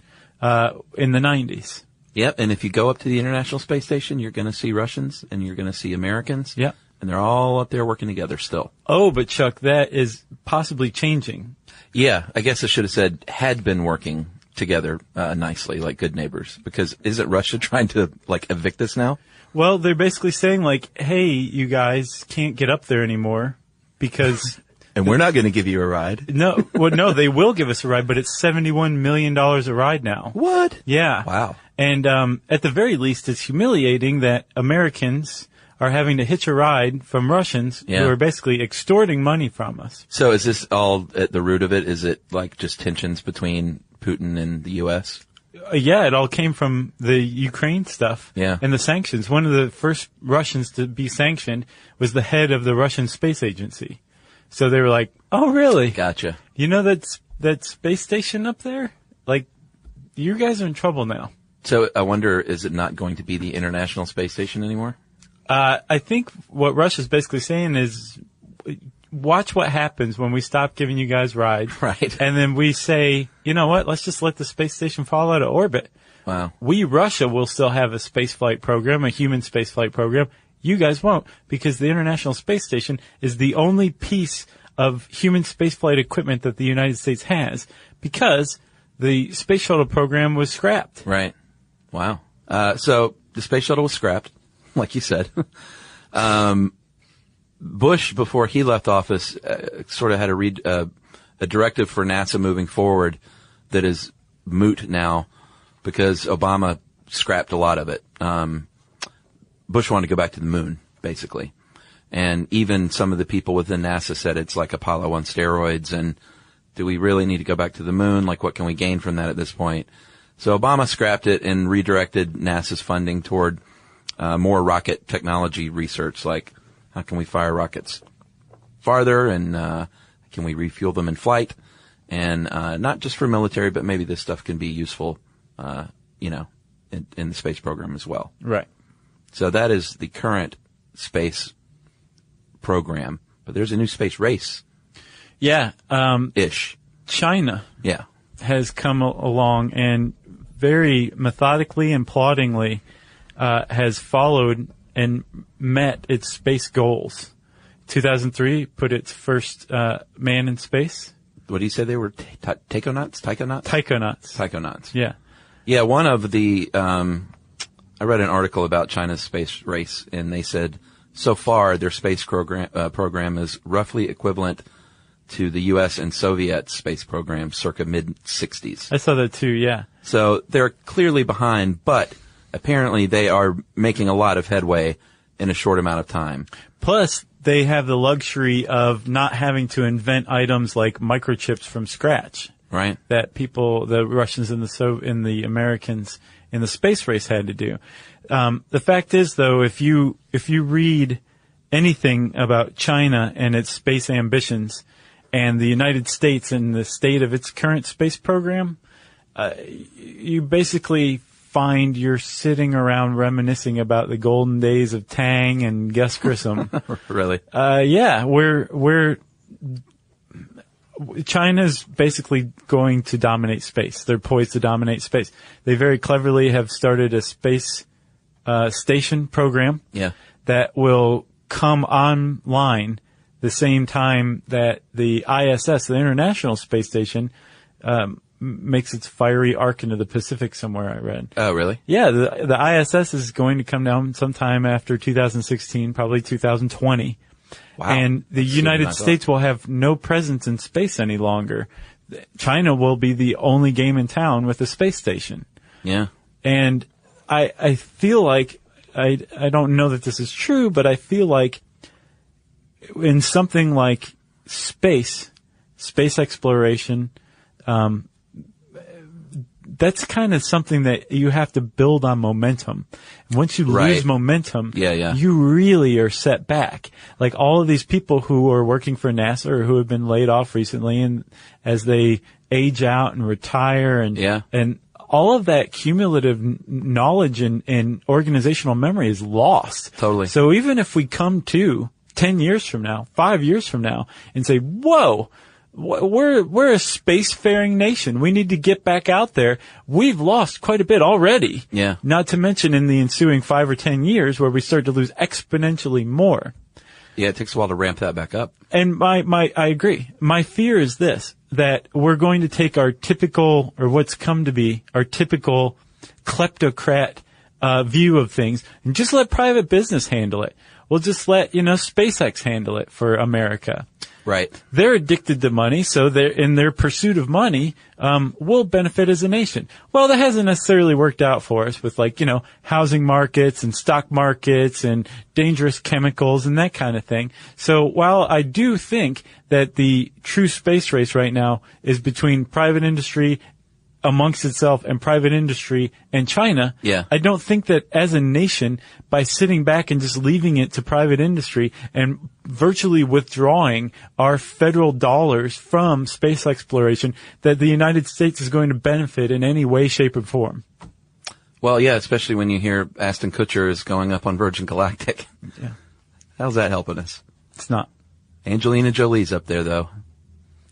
in the 90s. Yep. And if you go up to the International Space Station, you're going to see Russians and you're going to see Americans. Yep. And they're all up there working together still. Oh, but Chuck, that is possibly changing. Yeah. I guess I should have said had been working together nicely, like good neighbors. Because isn't Russia trying to like evict us now? Well, they're basically saying like, hey, you guys can't get up there anymore because... And we're not going to give you a ride. No, they will give us a ride, but it's $71 million a ride now. What? Yeah. Wow. And at the very least, it's humiliating that Americans are having to hitch a ride from Russians who are basically extorting money from us. So is this all at the root of it? Is it like just tensions between Putin and the U.S.? Yeah, it all came from the Ukraine stuff and the sanctions. One of the first Russians to be sanctioned was the head of the Russian Space Agency. So they were like, oh, really? Gotcha. You know that space station up there? Like, you guys are in trouble now. So I wonder, is it not going to be the International Space Station anymore? I think what Russia's basically saying is, watch what happens when we stop giving you guys rides. Right. And then we say, you know what, let's just let the space station fall out of orbit. Wow. We, Russia, will still have a spaceflight program, a human spaceflight program. You guys won't, because the International Space Station is the only piece of human spaceflight equipment that the United States has, because the space shuttle program was scrapped. Right. Wow. So the space shuttle was scrapped, like you said. Bush, before he left office, sort of had a directive for NASA moving forward that is moot now because Obama scrapped a lot of it. Bush wanted to go back to the moon, basically. And even some of the people within NASA said it's like Apollo on steroids, and do we really need to go back to the moon? Like, what can we gain from that at this point? So Obama scrapped it and redirected NASA's funding toward more rocket technology research, like how can we fire rockets farther, and can we refuel them in flight? And not just for military, but maybe this stuff can be useful, in the space program as well. Right. So that is the current space program, but there's a new space race. Yeah. Ish. China. Yeah. Has come along and very methodically and ploddingly, has followed and met its space goals. 2003 put its first, man in space. What do you say they were? Taikonauts? Taikonauts. Yeah. Yeah, one of the, I read an article about China's space race, and they said so far their space program is roughly equivalent to the U.S. and Soviet space programs circa mid-60s. I saw that too, yeah. So they're clearly behind, but apparently they are making a lot of headway in a short amount of time. Plus, they have the luxury of not having to invent items like microchips from scratch. Right. That the Russians and the Americans in the space race had to do. The fact is, though, if you read anything about China and its space ambitions and the United States and the state of its current space program, you basically find you're sitting around reminiscing about the golden days of Tang and Gus Grissom. Really? Yeah, China's basically going to dominate space. They're poised to dominate space. They very cleverly have started a space station program that will come online the same time that the ISS, the International Space Station, makes its fiery arc into the Pacific somewhere, I read. Oh, really? Yeah, the ISS is going to come down sometime after 2016, probably 2020. Wow. And the United States will have no presence in space any longer. China will be the only game in town with a space station. Yeah. And I feel like, I don't know that this is true, but I feel like in something like space exploration, that's kind of something that you have to build on momentum. Once you lose momentum, you really are set back. Like all of these people who are working for NASA or who have been laid off recently, and as they age out and retire and all of that cumulative knowledge and organizational memory is lost. Totally. So even if we come to 10 years from now, 5 years from now, and say, whoa, we're a spacefaring nation. We need to get back out there. We've lost quite a bit already. Yeah. Not to mention in the ensuing 5 or 10 years where we start to lose exponentially more. Yeah, it takes a while to ramp that back up. And I agree. My fear is this, that we're going to take our typical, or what's come to be, our typical kleptocrat, view of things and just let private business handle it. We'll just let, SpaceX handle it for America. Right. They're addicted to money, so they're in their pursuit of money, we'll benefit as a nation. Well, that hasn't necessarily worked out for us with housing markets and stock markets and dangerous chemicals and that kind of thing. So while I do think that the true space race right now is between private industry amongst itself and private industry and China, I don't think that as a nation, by sitting back and just leaving it to private industry and virtually withdrawing our federal dollars from space exploration, that the United States is going to benefit in any way, shape, or form. Well, yeah, especially when you hear Ashton Kutcher is going up on Virgin Galactic. Yeah. How's that helping us? It's not. Angelina Jolie's up there, though.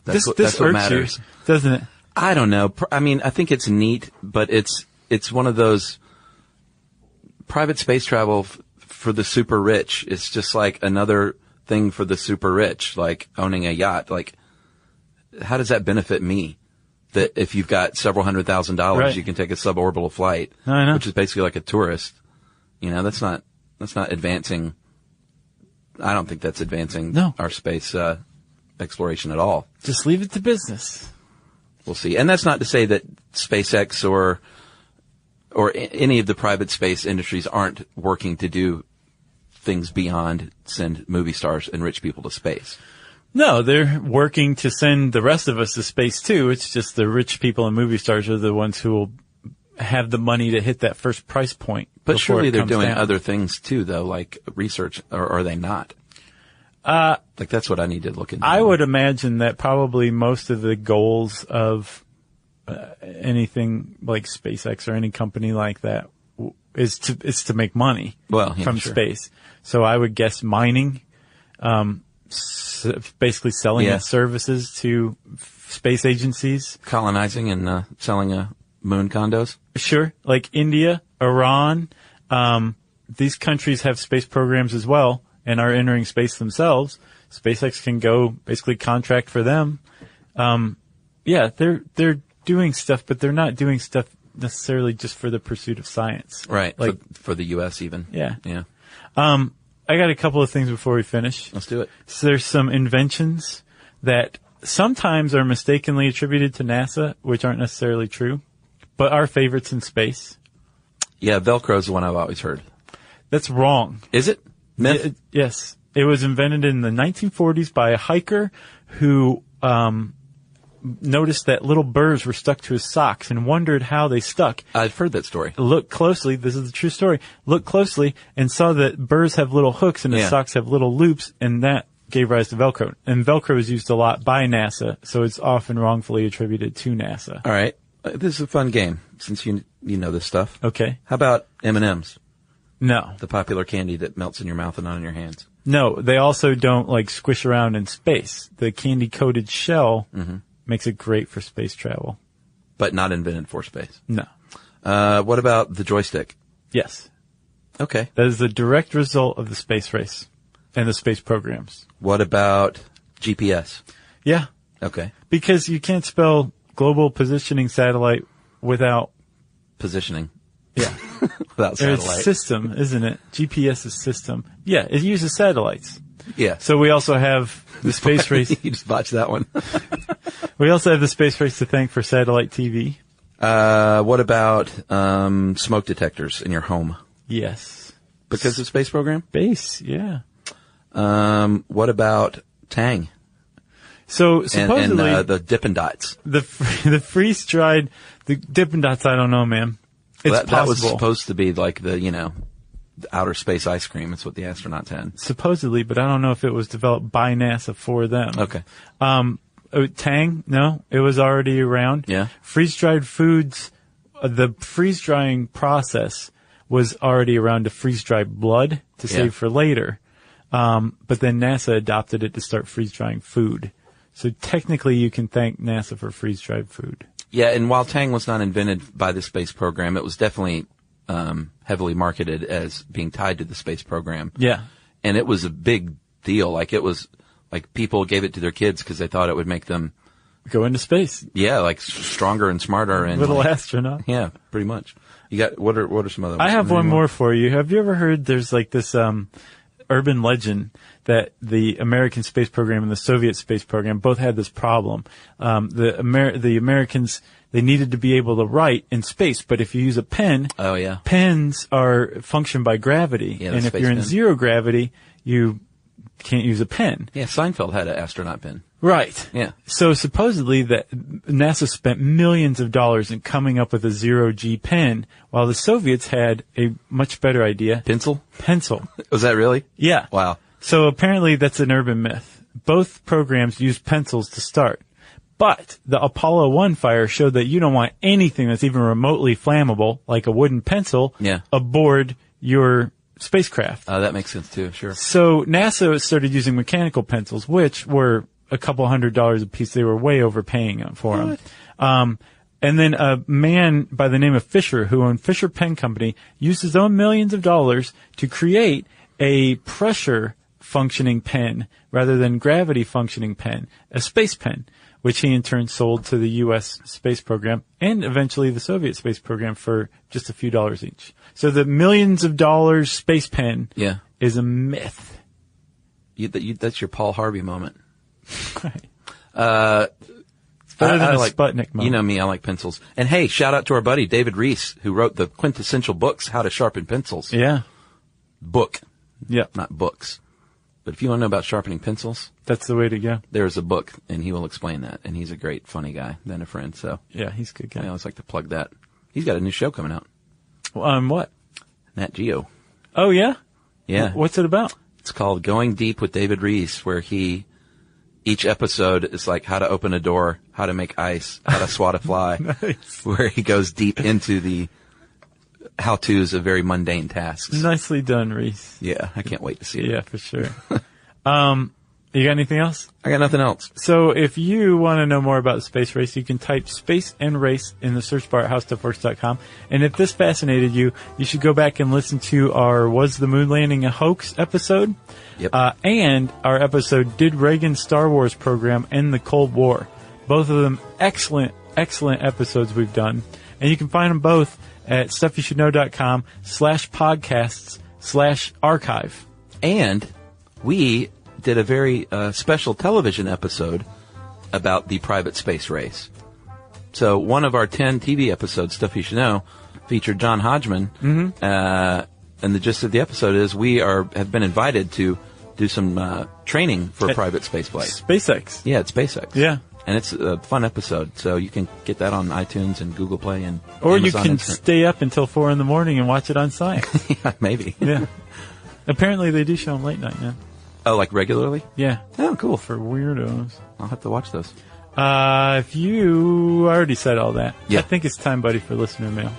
That's what matters. You, doesn't it? I don't know. I mean, I think it's neat, but it's one of those private space travel for the super rich. It's just like another thing for the super rich, like owning a yacht. Like, how does that benefit me? That if you've got several $100,000, you can take a suborbital flight, which is basically like a tourist. That's not advancing. I don't think that's advancing our space exploration at all. Just leave it to business. We'll see. And that's not to say that SpaceX or any of the private space industries aren't working to do things beyond send movie stars and rich people to space. No, they're working to send the rest of us to space too. It's just the rich people and movie stars are the ones who will have the money to hit that first price point. But surely they're doing other things too, though, like research, or are they not? Like that's what I need to look into. I would imagine that probably most of the goals of anything like SpaceX or any company like that is to make money from space. So I would guess mining, basically selling its services to space agencies, colonizing and selling moon condos. Sure, like India, Iran, these countries have space programs as well and are entering space themselves. SpaceX can go basically contract for them. They're doing stuff, but they're not doing stuff necessarily just for the pursuit of science. Right. Like for the U.S. even. Yeah. Yeah. I got a couple of things before we finish. Let's do it. So there's some inventions that sometimes are mistakenly attributed to NASA, which aren't necessarily true, but are favorites in space. Yeah, Velcro is the one I've always heard. That's wrong. Is it? Myth? Yes. It was invented in the 1940s by a hiker who noticed that little burrs were stuck to his socks and wondered how they stuck. I've heard that story. Looked closely. This is the true story. Looked closely and saw that burrs have little hooks and his socks have little loops, and that gave rise to Velcro. And Velcro is used a lot by NASA, so it's often wrongfully attributed to NASA. All right. This is a fun game, since you know this stuff. Okay. How about M&Ms? No. The popular candy that melts in your mouth and not in your hands. No, they also don't squish around in space. The candy-coated shell makes it great for space travel. But not invented for space. No. What about the joystick? Yes. Okay. That is the direct result of the space race. and the space programs. What about GPS? Yeah. Okay. Because you can't spell Global Positioning Satellite without Positioning. Yeah. Without It's satellite. system, isn't it? GPS is system. Yeah, it uses satellites. Yeah. So we also have the space race. You just botched that one. We also have the space race to thank for satellite TV. What about smoke detectors in your home? Yes. Because of space program? Space, yeah. What about Tang? So supposedly and the Dippin' Dots. the freeze-dried, the Dippin' Dots, I don't know, man. It's That was possible. supposed to be like the outer space ice cream. It's what the astronauts had. Supposedly, but I don't know if it was developed by NASA for them. Okay. Tang, no, it was already around. Yeah. Freeze-dried foods, the freeze-drying process was already around to freeze-dry blood to save for later. But then NASA adopted it to start freeze-drying food. So technically you can thank NASA for freeze-dried food. Yeah, and while Tang was not invented by the space program, it was definitely heavily marketed as being tied to the space program. Yeah. And it was a big deal. Like it was like people gave it to their kids because they thought it would make them go into space. Yeah, like stronger and smarter and little astronaut. Yeah, pretty much. You got what are some other ones? I have one more for you. Have you ever heard there's like this urban legend that the American space program and the Soviet space program both had this problem. The Americans, they needed to be able to write in space, but if you use a pen, pens are function by gravity. Yeah, and if you're in zero gravity, you can't use a pen. Yeah, Seinfeld had an astronaut pen. Right. Yeah. So supposedly that NASA spent millions of dollars in coming up with a zero-G pen, while the Soviets had a much better idea. Pencil? Was that really? Yeah. Wow. So apparently that's an urban myth. Both programs used pencils to start. But the Apollo 1 fire showed that you don't want anything that's even remotely flammable, like a wooden pencil, aboard your spacecraft. That makes sense too, sure. So NASA started using mechanical pencils, which were a couple $100 a piece. They were way overpaying for them. And then a man by the name of Fisher, who owned Fisher Pen Company, used his own millions of dollars to create a pressure functioning pen rather than gravity functioning pen, a space pen, which he in turn sold to the U.S. space program and eventually the Soviet space program for just a few dollars each. So the millions of dollars space pen is a myth. That's your Paul Harvey moment. Right. It's better than a Sputnik moment. You know me, I like pencils. And hey, shout out to our buddy David Reese, who wrote the quintessential books, How to Sharpen Pencils. Yeah. Book. Yeah. Not books. But if you want to know about sharpening pencils, that's the way to go. There's a book, and he will explain that. And he's a great, funny guy, then a friend. So yeah, he's a good guy. I always like to plug that. He's got a new show coming out. What? Nat Geo. Oh yeah. Yeah. What's it about? It's called Going Deep with David Reese, where each episode is like how to open a door, how to make ice, how to swat a fly, Nice. Where he goes deep into the how-tos of very mundane tasks. Nicely done, Reese. Yeah, I can't wait to see it. Yeah, for sure. You got anything else? I got nothing else. So if you want to know more about the space race, you can type space and race in the search bar at howstuffworks.com. And if this fascinated you, you should go back and listen to our Was the Moon Landing a Hoax episode? Yep. And our episode, Did Reagan's Star Wars Program End the Cold War? Both of them excellent episodes we've done. And you can find them both at stuffyoushouldknow.com/podcasts/archive. And we did a very special television episode about the private space race. So one of our 10 TV episodes, Stuff You Should Know, featured John Hodgman. Mm-hmm. And the gist of the episode is we have been invited to do some training for private space flight. SpaceX. Yeah, it's SpaceX. Yeah. And it's a fun episode, so you can get that on iTunes and Google Play and Or Amazon you can Instant. stay up until 4 a.m. and watch it on Science. Yeah, maybe. Yeah. Apparently they do show them late night now. Oh, like regularly? Yeah. Oh, cool. For weirdos. I'll have to watch those. If you already said all that, yeah. I think it's time, buddy, for listener mail.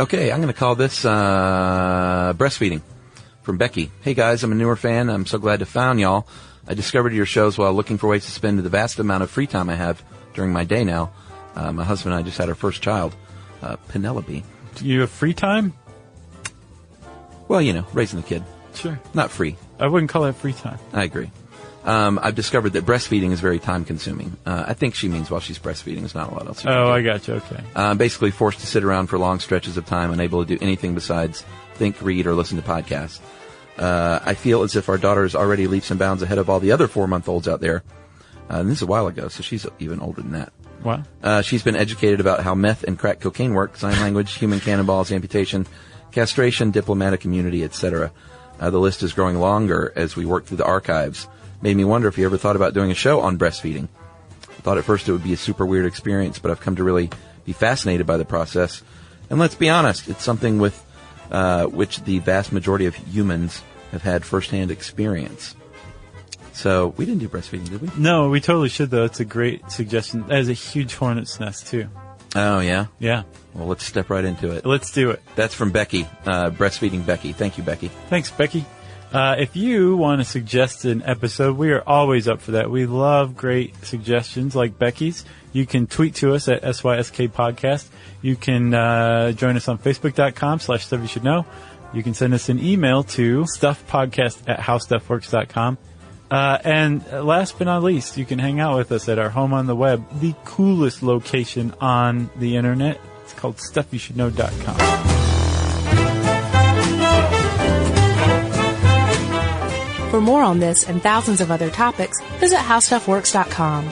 Okay, I'm going to call this breastfeeding from Becky. Hey guys, I'm a newer fan. I'm so glad to found y'all. I discovered your shows while looking for ways to spend the vast amount of free time I have during my day now. My husband and I just had our first child, Penelope. Do you have free time? Well, raising the kid. Sure. Not free. I wouldn't call that free time. I agree. I've discovered that breastfeeding is very time consuming. I think she means while she's breastfeeding. There's not a lot else. I got you. Okay. Basically forced to sit around for long stretches of time, unable to do anything besides think, read, or listen to podcasts. I feel as if our daughter is already leaps and bounds ahead of all the other 4-month-olds out there. And this is a while ago, so she's even older than that. Wow. She's been educated about how meth and crack cocaine work, sign language, human cannonballs, amputation, castration, diplomatic immunity, etc. The list is growing longer as we work through the archives. Made me wonder if you ever thought about doing a show on breastfeeding. I thought at first it would be a super weird experience, but I've come to really be fascinated by the process. And let's be honest, it's something with which the vast majority of humans have had firsthand experience. So we didn't do breastfeeding, did we? No, we totally should, though. It's a great suggestion. That is a huge hornet's nest, too. Oh, yeah? Yeah. Well, let's step right into it. Let's do it. That's from Becky, Breastfeeding Becky. Thank you, Becky. Thanks, Becky. If you want to suggest an episode, we are always up for that. We love great suggestions like Becky's. You can tweet to us at SYSK Podcast. You can join us on Facebook.com/StuffYouShouldKnow. You can send us an email to stuffpodcast@howstuffworks.com. And last but not least, you can hang out with us at our home on the web, the coolest location on the internet. It's called StuffYouShouldKnow.com. For more on this and thousands of other topics, visit howstuffworks.com.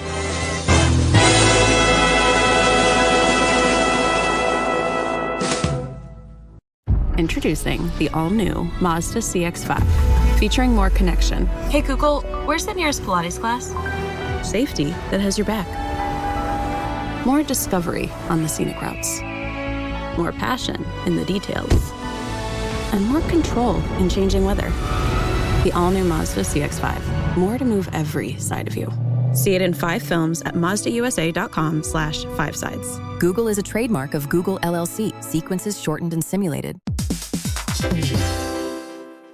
Introducing the all-new Mazda CX-5, featuring more connection, Hey Google, where's the nearest Pilates class? safety that has your back, more discovery on the scenic routes, more passion in the details, and more control in changing weather. The all-new Mazda CX-5, more to move every side of you. See it in 5 films at MazdaUSA.com/5sides. Google is a trademark of Google LLC. Sequences shortened and simulated.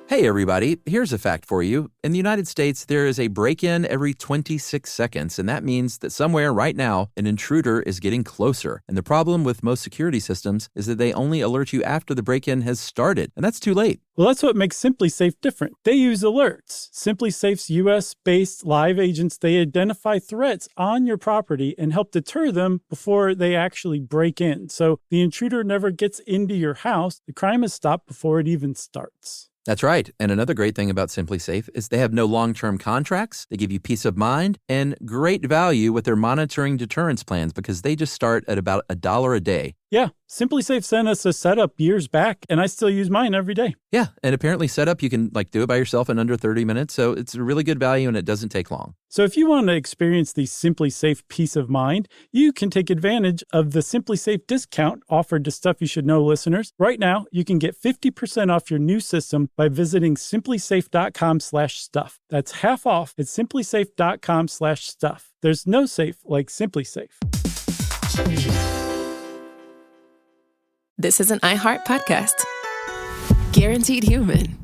Hey, everybody. Here's a fact for you. In the United States, there is a break-in every 26 seconds, and that means that somewhere right now, an intruder is getting closer. And the problem with most security systems is that they only alert you after the break-in has started, and that's too late. Well, that's what makes SimpliSafe different. They use alerts. SimpliSafe's US-based live agents, they identify threats on your property and help deter them before they actually break in. So the intruder never gets into your house. The crime is stopped before it even starts. That's right. And another great thing about SimpliSafe is they have no long-term contracts. They give you peace of mind and great value with their monitoring deterrence plans because they just start at about $1 a day. Yeah, SimpliSafe sent us a setup years back, and I still use mine every day. Yeah, and apparently setup, you can do it by yourself in under 30 minutes, so it's a really good value and it doesn't take long. So if you want to experience the SimpliSafe peace of mind, you can take advantage of the SimpliSafe discount offered to Stuff You Should Know listeners. Right now, you can get 50% off your new system by visiting simplisafe.com/stuff. That's half off at simplisafe.com/stuff. There's no safe like SimpliSafe. This is an iHeart podcast. Guaranteed Human.